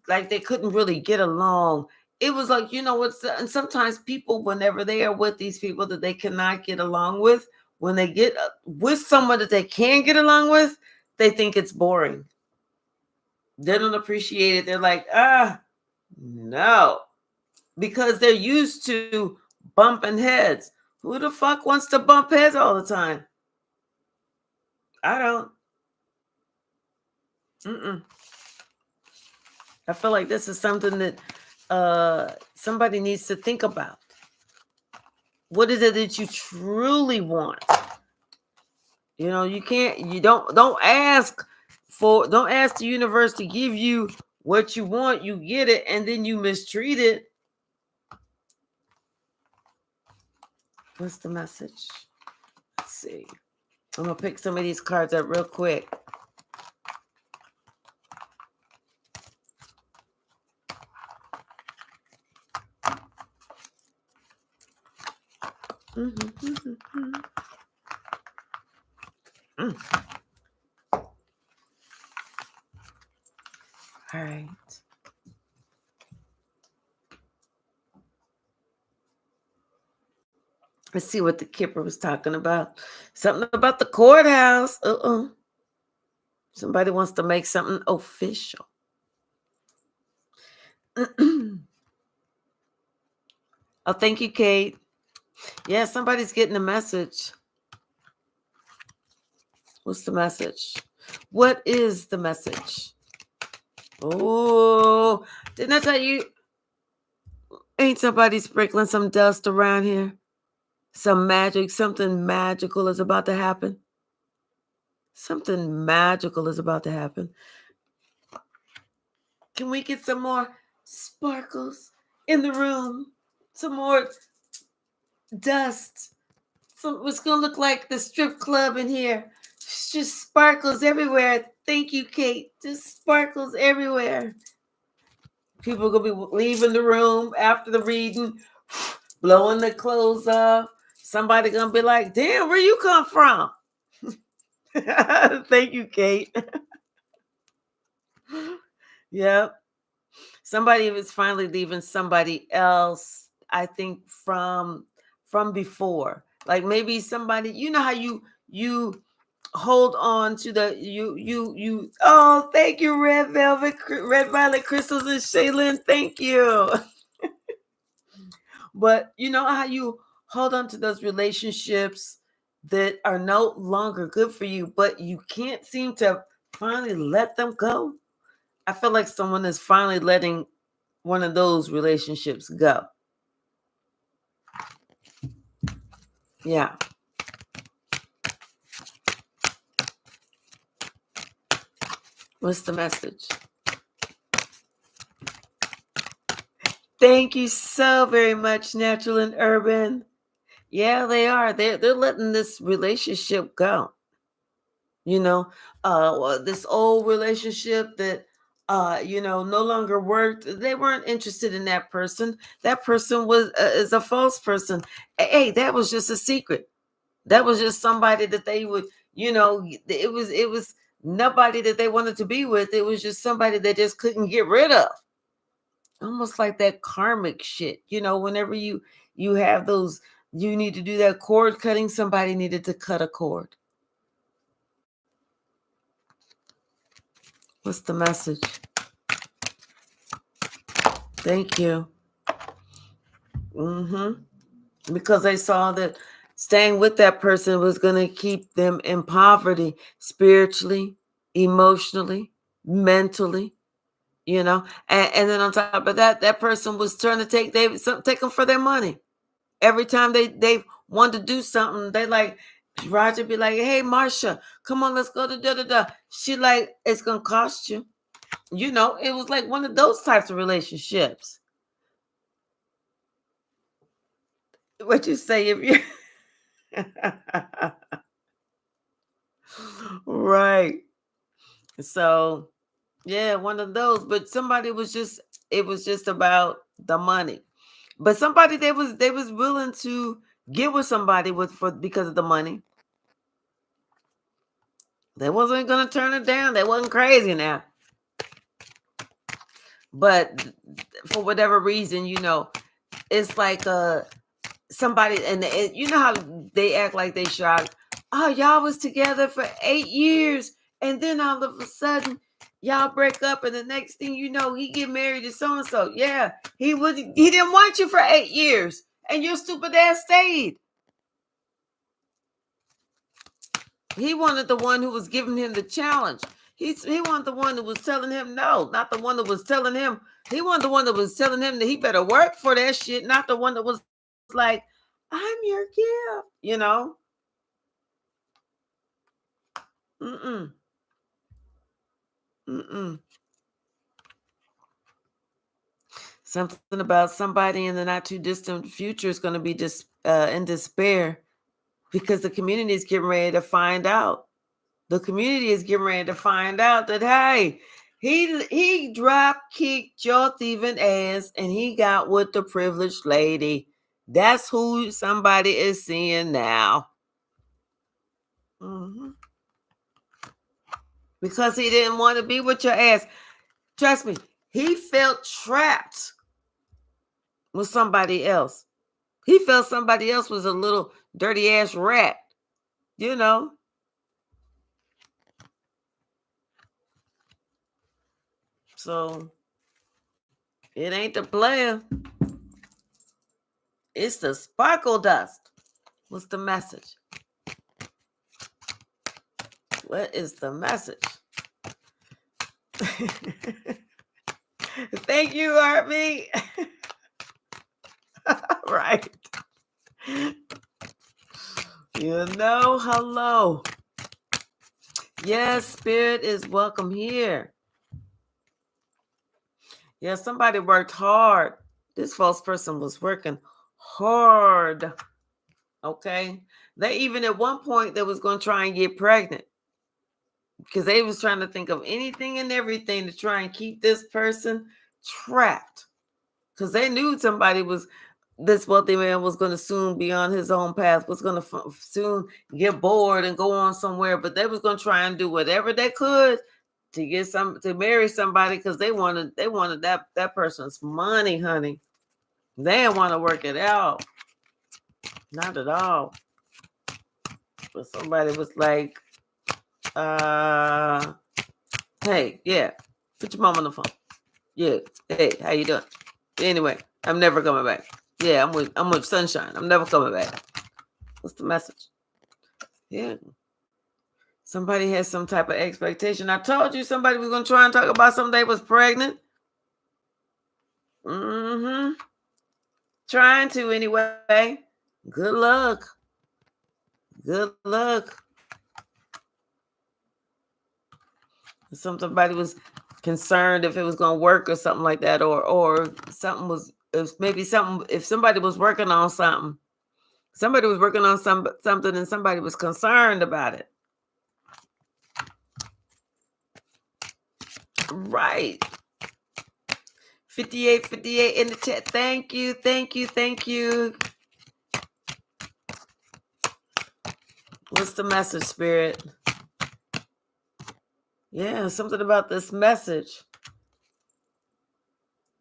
like they couldn't really get along. It was like, and sometimes people, whenever they are with these people that they cannot get along with, when they get with someone that they can get along with, they think it's boring. They don't appreciate it. They're like, no, because they're used to bumping heads. Who the fuck wants to bump heads all the time? I don't. I feel like this is something that somebody needs to think about. What is it that you truly want? Don't ask the universe to give you what you want. You get it and then you mistreat it. What's the message? Let's see. I'm gonna pick some of these cards up real quick. All right. Let's see what the Kipper was talking about. Something about the courthouse. Somebody wants to make something official. Oh, thank you, Kate. Yeah, somebody's getting a message. What's the message? What is the message? Oh, didn't I tell you? Ain't somebody sprinkling some dust around here? Some magic, something magical is about to happen. Something magical is about to happen. Can we get some more sparkles in the room? Some more dust. It's going to look like the strip club in here. It's just sparkles everywhere. Thank you, Kate. Just sparkles everywhere. People are going to be leaving the room after the reading, blowing their clothes off. Somebody going to be like, damn, where you come from? Thank you, Kate. Yep. Somebody was finally leaving somebody else, I think, from before. Like maybe somebody, you know how you hold on to the you oh, thank you, red violet crystals and Shaylin, thank you. But you know how you hold on to those relationships that are no longer good for you, but you can't seem to finally let them go. I feel like someone is finally letting one of those relationships go. Yeah. What's the message? Thank you so very much, Natural and Urban. Yeah, they are. They're letting this relationship go. This old relationship that no longer worked. They weren't interested in that person. That person is a false person. Hey, that was just a secret. That was just somebody that they would, it was nobody that they wanted to be with. It was just somebody they just couldn't get rid of. Almost like that karmic shit. Whenever you have those, you need to do that cord cutting. Somebody needed to cut a cord. What's the message? Thank you. Because they saw that Staying with that person was going to keep them in poverty spiritually, emotionally, mentally, and then on top of that, that person was trying to take them for their money. Every time they wanted to do something, they like Roger be like, "Hey, Marsha, come on, let's go to da da da." She like, "It's gonna cost you." It was like one of those types of relationships. What you say if you right? So yeah, one of those. But somebody was just it was just about the money. But somebody they was willing to get with somebody with for because of the money. They wasn't gonna turn it down. They wasn't crazy now. But for whatever reason, it's like somebody and you know how they act like they shocked. Oh, y'all was together for 8 years, and then all of a sudden y'all break up, and the next thing you know, he get married to so and so. Yeah, he didn't want you for 8 years, and your stupid ass stayed. He wanted the one who was giving him the challenge. He wanted the one that was telling him no, not the one that was telling him. He wanted the one that was telling him that he better work for that shit, not the one that was like, "I'm your gift," Mm-mm. Mm-mm. Something about somebody in the not too distant future is going to be just in despair because the community is getting ready to find out. The community is getting ready to find out that hey, he drop kicked your thieving ass and he got with the privileged lady. That's who somebody is seeing now. Mhm. Because he didn't want to be with your ass. Trust me, he felt trapped with somebody else. He felt somebody else was a little dirty ass rat, you know. So it ain't the player, it's the sparkle dust. What's the message? What is the message? Thank you, Army. Right. Hello. Yes, spirit is welcome here. Yeah, somebody worked hard. This false person was working hard. Okay. They even at one point they was going to try and get pregnant because they was trying to think of anything and everything to try and keep this person trapped because they knew this wealthy man was going to soon be on his own path, was going to soon get bored and go on somewhere, but they was going to try and do whatever they could to marry somebody because they wanted that person's money, honey. They didn't want to work it out, not at all. But somebody was like, hey, yeah, put your mom on the phone. Yeah, hey, how you doing? Anyway, I'm never coming back. Yeah, I'm with Sunshine. I'm never coming back. What's the message? Yeah. Somebody has some type of expectation. I told you somebody was gonna try and talk about somebody was pregnant. Mm-hmm. Trying to anyway. Good luck. Good luck. Somebody was concerned if it was gonna work or something like that, or something was if somebody was working on something. Somebody was working on something and somebody was concerned about it. Right. 58 in the chat. Thank you. What's the message, Spirit? Yeah, something about this message.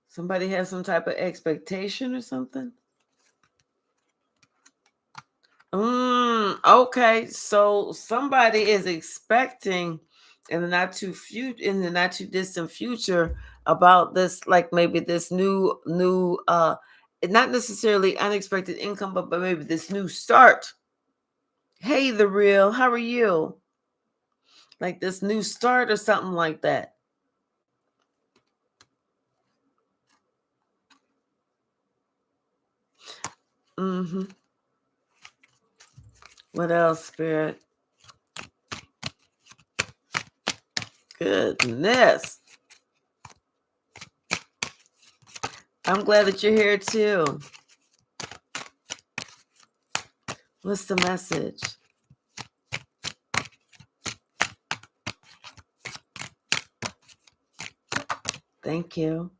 Somebody has some type of expectation or something. Okay, so somebody is expecting in the not too distant future about this, like maybe this new not necessarily unexpected income, but maybe this new start Hey, the real, how are you? Like this new start or something like that. Mm-hmm. What else, Spirit? Goodness. I'm glad that you're here too. What's the message? Thank you.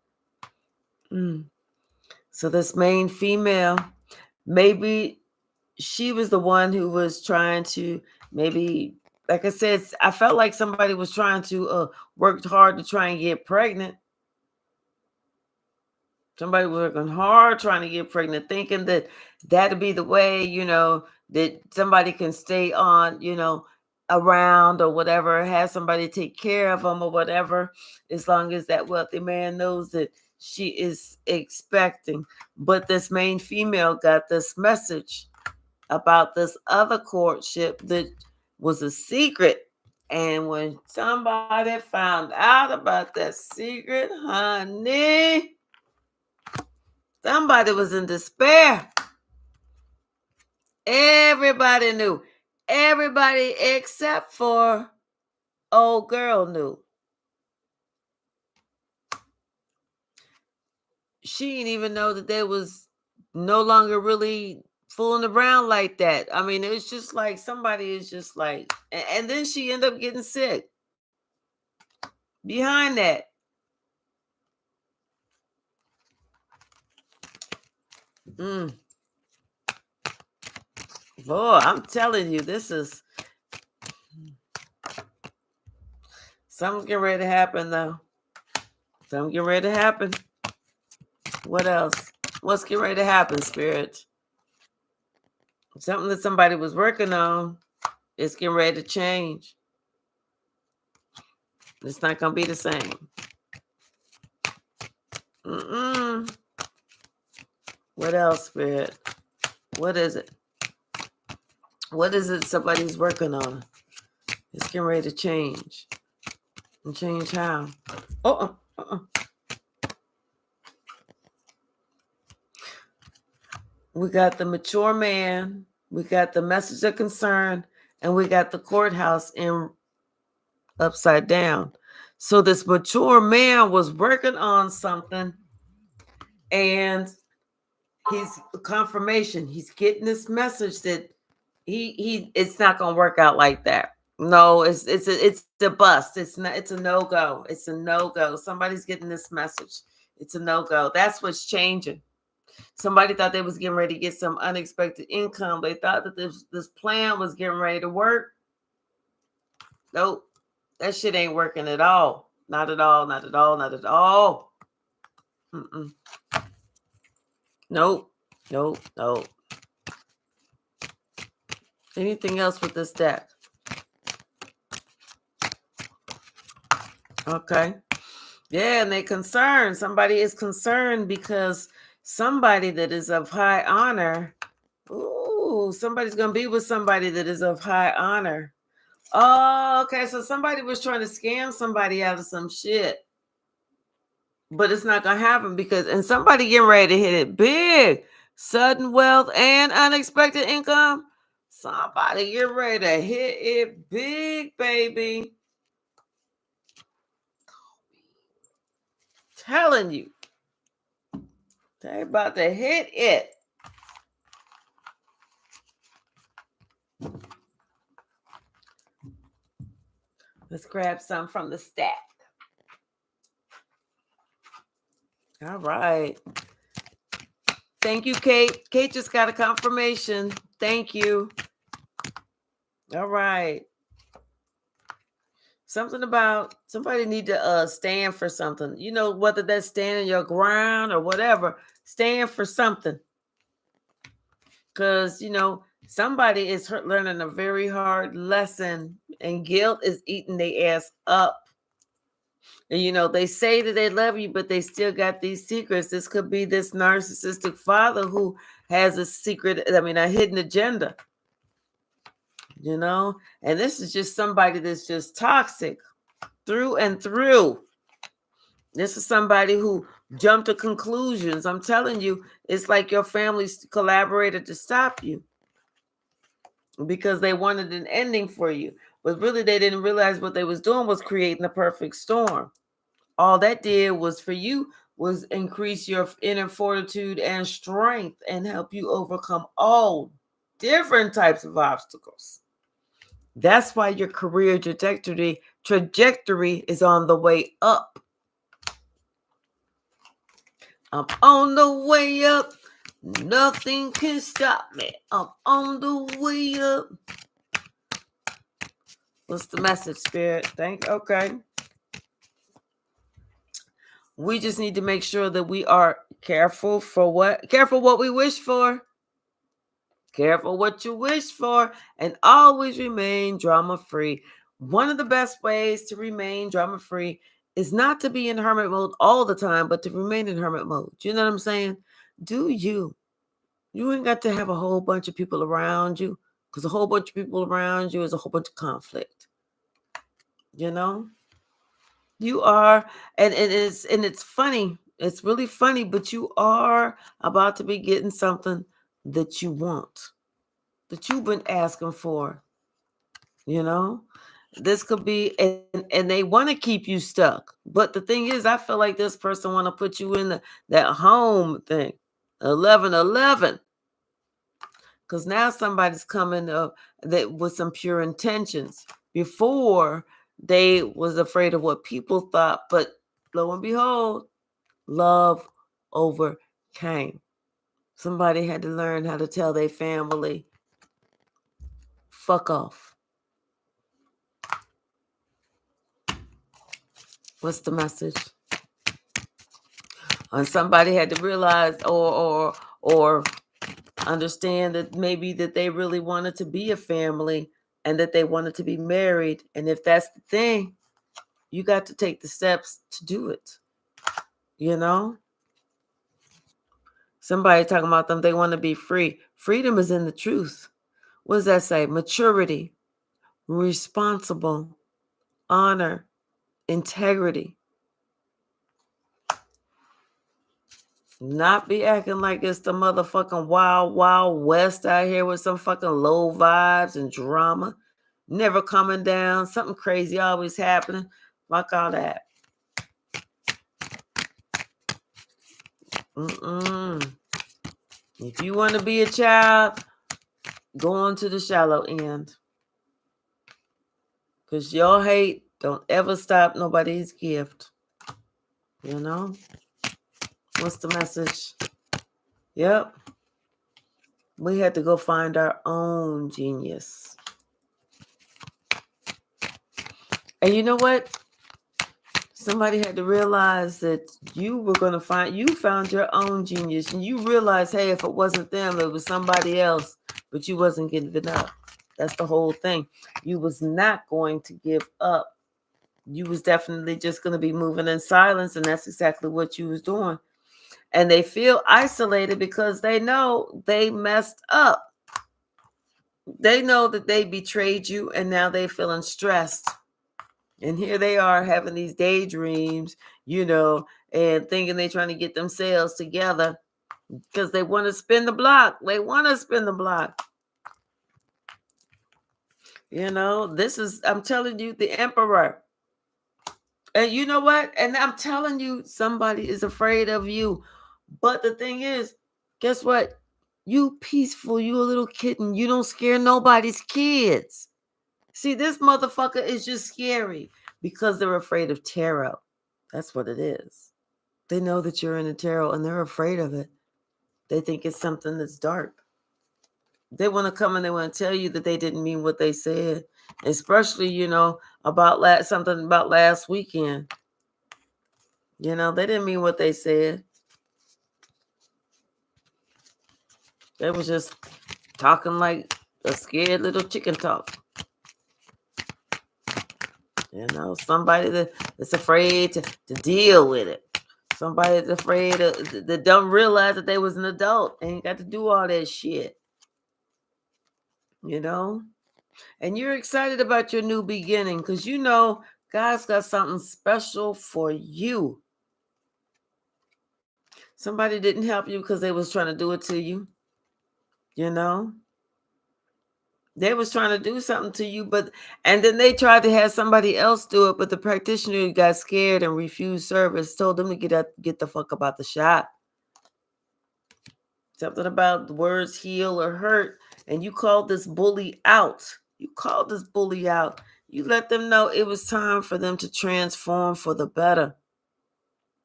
So this main female, maybe she was the one who was trying to, maybe, like I said, I felt like somebody was trying to work hard to try and get pregnant. Somebody working hard trying to get pregnant, thinking that that'd be the way, that somebody can stay on, around or whatever, have somebody take care of them or whatever, as long as that wealthy man knows that she is expecting. But this main female got this message about this other courtship that was a secret. And when somebody found out about that secret, honey, somebody was in despair. Everybody knew. Everybody except for old girl knew. She didn't even know that they was no longer really fooling around like that. I mean, it's just like somebody is just like, and then she ended up getting sick behind that. Boy, I'm telling you, this is something's getting ready to happen though. Something getting ready to happen. What else? What's getting ready to happen, Spirit? Something that somebody was working on is getting ready to change. It's not going to be the same. What else, Spirit? What is it? What is it somebody's working on? It's getting ready to change. And change how? We got the mature man, we got the message of concern, and we got the courthouse in upside down. So this mature man was working on something, and he's confirmation. He's getting this message that he it's not gonna work out like that. No, it's a bust. It's not. It's a no go. It's a no go. Somebody's getting this message. It's a no go. That's what's changing. Somebody thought they was getting ready to get some unexpected income. They thought that this plan was getting ready to work. Nope, that shit ain't working at all. Not at all. Not at all. Not at all. Nope. Nope. Nope. Anything else with this deck? Okay. Yeah, and they concerned. Somebody is concerned because somebody that is of high honor. Ooh, somebody's gonna be with somebody that is of high honor. Oh, okay. So somebody was trying to scam somebody out of some shit. But it's not gonna happen and somebody getting ready to hit it big. Sudden wealth and unexpected income. Somebody get ready to hit it big, baby. Telling you. They about to hit it. Let's grab some from the stack. All right. Thank you, Kate. Kate just got a confirmation. Thank you. All right. Something about somebody need to stand for something. Whether that's standing your ground or whatever, stand for something. Because, somebody is learning a very hard lesson, and guilt is eating their ass up. And, they say that they love you, but they still got these secrets. This could be this narcissistic father who has a secret, a hidden agenda. you know? And this is just somebody that's just toxic through and through. This is somebody who jumped to conclusions. I'm telling you, it's like your family collaborated to stop you because they wanted an ending for you. But really, they didn't realize what they was doing was creating a perfect storm. All that did was for you was increase your inner fortitude and strength and help you overcome all different types of obstacles. That's why your career trajectory is on the way up. I'm on the way up. Nothing can stop me. I'm on the way up. What's the message, Spirit? Okay. We just need to make sure that we are careful for what? Careful what we wish for. Careful what you wish for. And always remain drama-free. One of the best ways to remain drama-free is not to be in hermit mode all the time, but to remain in hermit mode. You know what I'm saying? Do you. You ain't got to have a whole bunch of people around you, because a whole bunch of people around you is a whole bunch of conflict. You know? You are, and it's funny. It's really funny, but you are about to be getting something that you want, that you've been asking for. You know? This could be, and they want to keep you stuck. But the thing is, I feel like this person want to put you in that home thing. 1111. Because now somebody's coming up that with some pure intentions. Before, they was afraid of what people thought, but lo and behold, love overcame. Somebody had to learn how to tell their family, fuck off. What's the message? And somebody had to realize or understand that maybe that they really wanted to be a family and that they wanted to be married. And if that's the thing, you got to take the steps to do it. You know? Somebody talking about them, they want to be free. Freedom is in the truth. What does that say? Maturity, responsible, honor, integrity. Not be acting like it's the motherfucking wild, wild west out here with some fucking low vibes and drama. Never coming down. Something crazy always happening. Fuck all that. If you want to be a child, go on to the shallow end. Because your hate don't ever stop nobody's gift. You know? What's the message? Yep. We had to go find our own genius. And you know what? Somebody had to realize that you found your own genius. And you realized, hey, if it wasn't them, it was somebody else. But you wasn't giving up. That's the whole thing. You was not going to give up. You was definitely just going to be moving in silence. And that's exactly what you was doing. And they feel isolated because they know they messed up. They know that they betrayed you and now they're feeling stressed. And here they are having these daydreams, and thinking they're trying to get themselves together because they want to spin the block. This is, I'm telling you, the emperor. And you know what? And I'm telling you, somebody is afraid of you. But the thing is, guess what? You peaceful, you a little kitten. You don't scare nobody's kids. See, this motherfucker is just scary because they're afraid of tarot. That's what it is. They know that you're in a tarot and they're afraid of it. They think it's something that's dark. They want to come and they want to tell you that they didn't mean what they said. Especially, about something about last weekend. They didn't mean what they said. They was just talking like a scared little chicken talk. Somebody that's afraid to deal with it. Somebody that's afraid that don't realize that they was an adult. Ain't got to do all that shit. And you're excited about your new beginning because you know God's got something special for you. Somebody didn't help you because they was trying to do it to you. You know, they was trying to do something to you, and then they tried to have somebody else do it, but the practitioner got scared and refused service, told them to get the fuck about the shop. Something about the words heal or hurt, and you called this bully out. You called this bully out. You let them know it was time for them to transform for the better.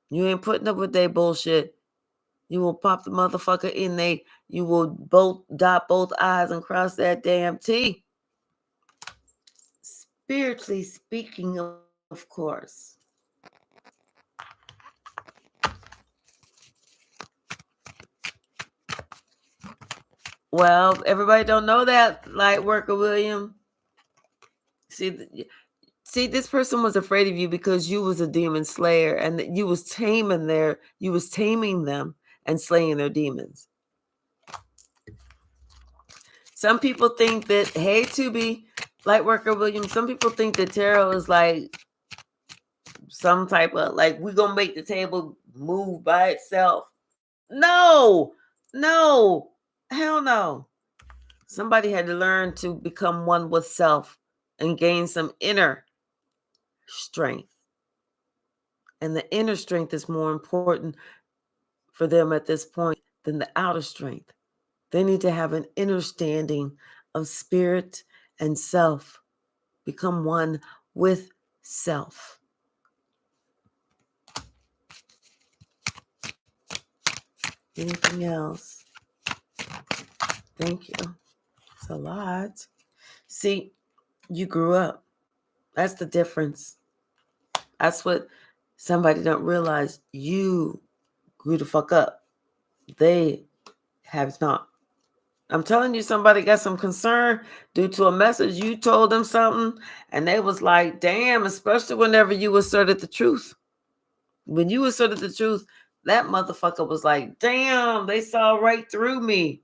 You ain't putting up with their bullshit. You will pop the motherfucker in they. You will both dot both I's and cross that damn T. Spiritually speaking, of course. Well, everybody don't know that, light worker William. See, this person was afraid of you because you was a demon slayer, and that you was taming them and slaying their demons. Some people think that, hey, Tubi, Lightworker William, some people think that tarot is like some type of, like, we're going to make the table move by itself. No, hell no. Somebody had to learn to become one with self and gain some inner strength. And the inner strength is more important for them at this point than the outer strength. They need to have an understanding of spirit and self. Become one with self. Anything else? Thank you. It's a lot. See, you grew up. That's the difference. That's what somebody don't realize. You grew the fuck up. They have not. I'm telling you, somebody got some concern due to a message. You told them something, and they was like, damn, especially whenever you asserted the truth. When you asserted the truth, that motherfucker was like, damn, they saw right through me.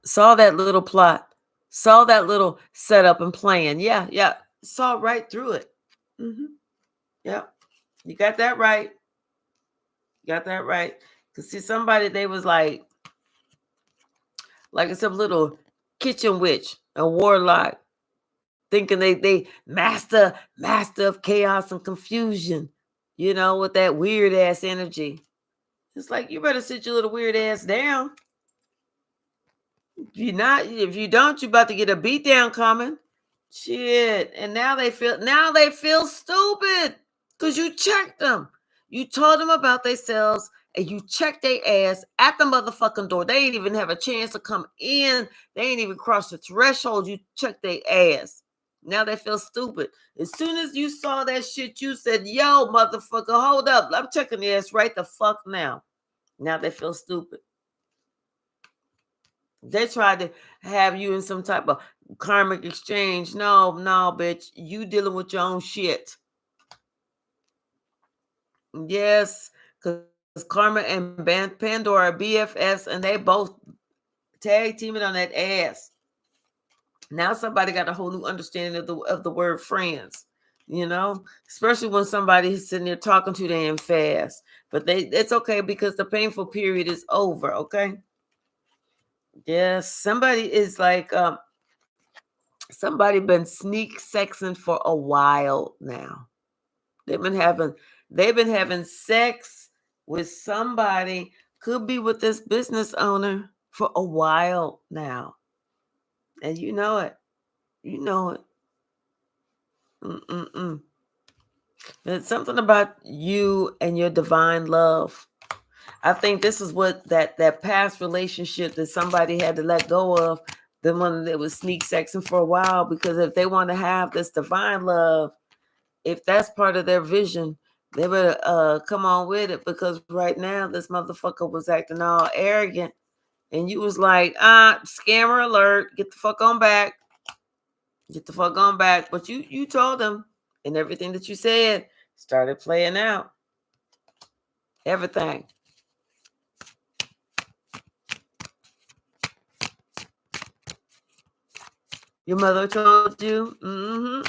Saw that little plot. Saw that little setup and plan. Yeah. Saw right through it. Mm-hmm. Yep. You got that right. Because see, somebody, they was like some little kitchen witch, a warlock, thinking they master of chaos and confusion, with that weird ass energy. It's like, you better sit your little weird ass down. If you don't, you about to get a beat down coming. Shit. And now they feel stupid because you checked them. You told them about themselves and you checked their ass at the motherfucking door. They ain't even have a chance to come in. They ain't even cross the threshold. You checked their ass. Now they feel stupid. As soon as you saw that shit, you said, yo, motherfucker, hold up. I'm checking the ass right the fuck now. Now they feel stupid. They tried to have you in some type of karmic exchange. No, bitch. You dealing with your own shit. Yes, because Karma and Pandora are BFFs, and they both tag teaming on that ass. Now somebody got a whole new understanding of the word friends. Especially when somebody's sitting there talking too damn fast. But it's okay because the painful period is over. Okay. Yes, somebody is like somebody been sneak sexing for a while now. They've been having sex with somebody, could be with this business owner, for a while now. And you know it. It's something about you and your divine love. I think this is what that past relationship that somebody had to let go of, the one that was sneak sexing for a while, because if they want to have this divine love, if that's part of their vision, they better come on with it, because right now this motherfucker was acting all arrogant, and you was like, scammer alert, get the fuck on back. But you told them, and everything that you said started playing out. Everything. Your mother told you? Mm-hmm.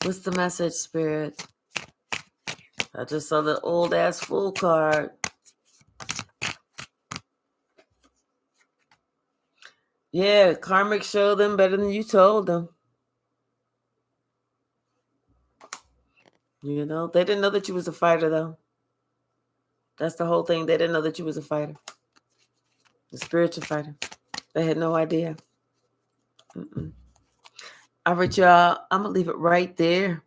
What's the message, Spirit? I just saw the old ass fool card. Yeah, karmic showed them better than you told them. You know, they didn't know that you was a fighter, though. That's the whole thing. They didn't know that you was a fighter, a spiritual fighter. They had no idea. Mm-mm. All right, y'all. I'm gonna leave it right there.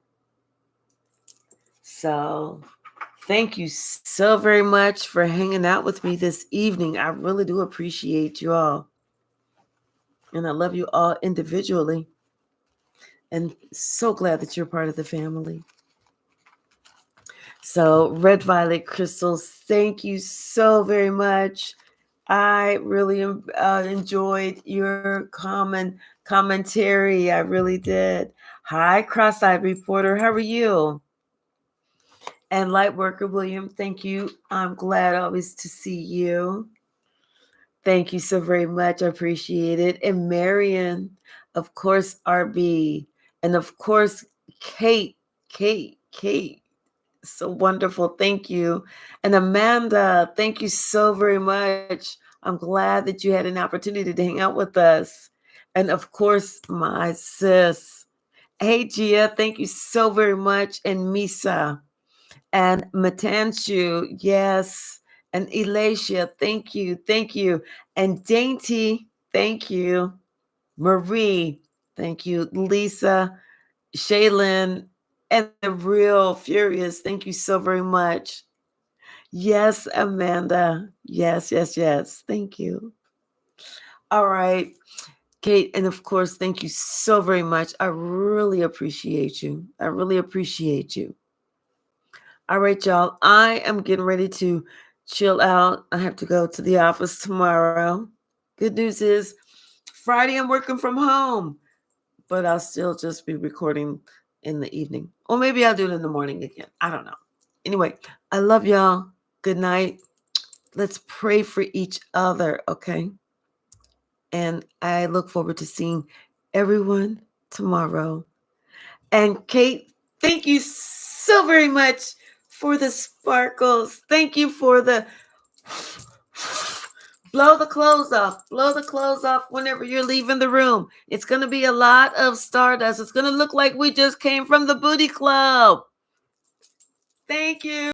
So, thank you so very much for hanging out with me this evening. I really do appreciate you all, and I love you all individually. And so glad that you're part of the family. So, Red Violet Crystals, thank you so very much. I really enjoyed your commentary. I really did. Hi, Cross-Eyed Reporter. How are you? And Lightworker William, thank you. I'm glad always to see you. Thank you so very much. I appreciate it. And Marion, of course, RB. And of course, Kate. So wonderful. Thank you. And Amanda, thank you so very much. I'm glad that you had an opportunity to hang out with us. And of course, my sis. Hey, Gia, thank you so very much. And Misa and Matanshu, yes. And Elacia, thank you. Thank you. And Dainty, thank you. Marie, thank you. Lisa, Shaylin, and the real Furious, thank you so very much. Yes, Amanda. Yes. Thank you. All right, Kate. And of course, thank you so very much. I really appreciate you. I really appreciate you. All right, y'all. I am getting ready to chill out. I have to go to the office tomorrow. Good news is Friday I'm working from home, but I'll still just be recording in the evening. Or maybe I'll do it in the morning again. I don't know. Anyway, I love y'all. Good night. Let's pray for each other, okay? And I look forward to seeing everyone tomorrow. And Kate, thank you so very much for the sparkles. Thank you for the blow the clothes off. Blow the clothes off whenever you're leaving the room. It's going to be a lot of stardust. It's going to look like we just came from the booty club. Thank you.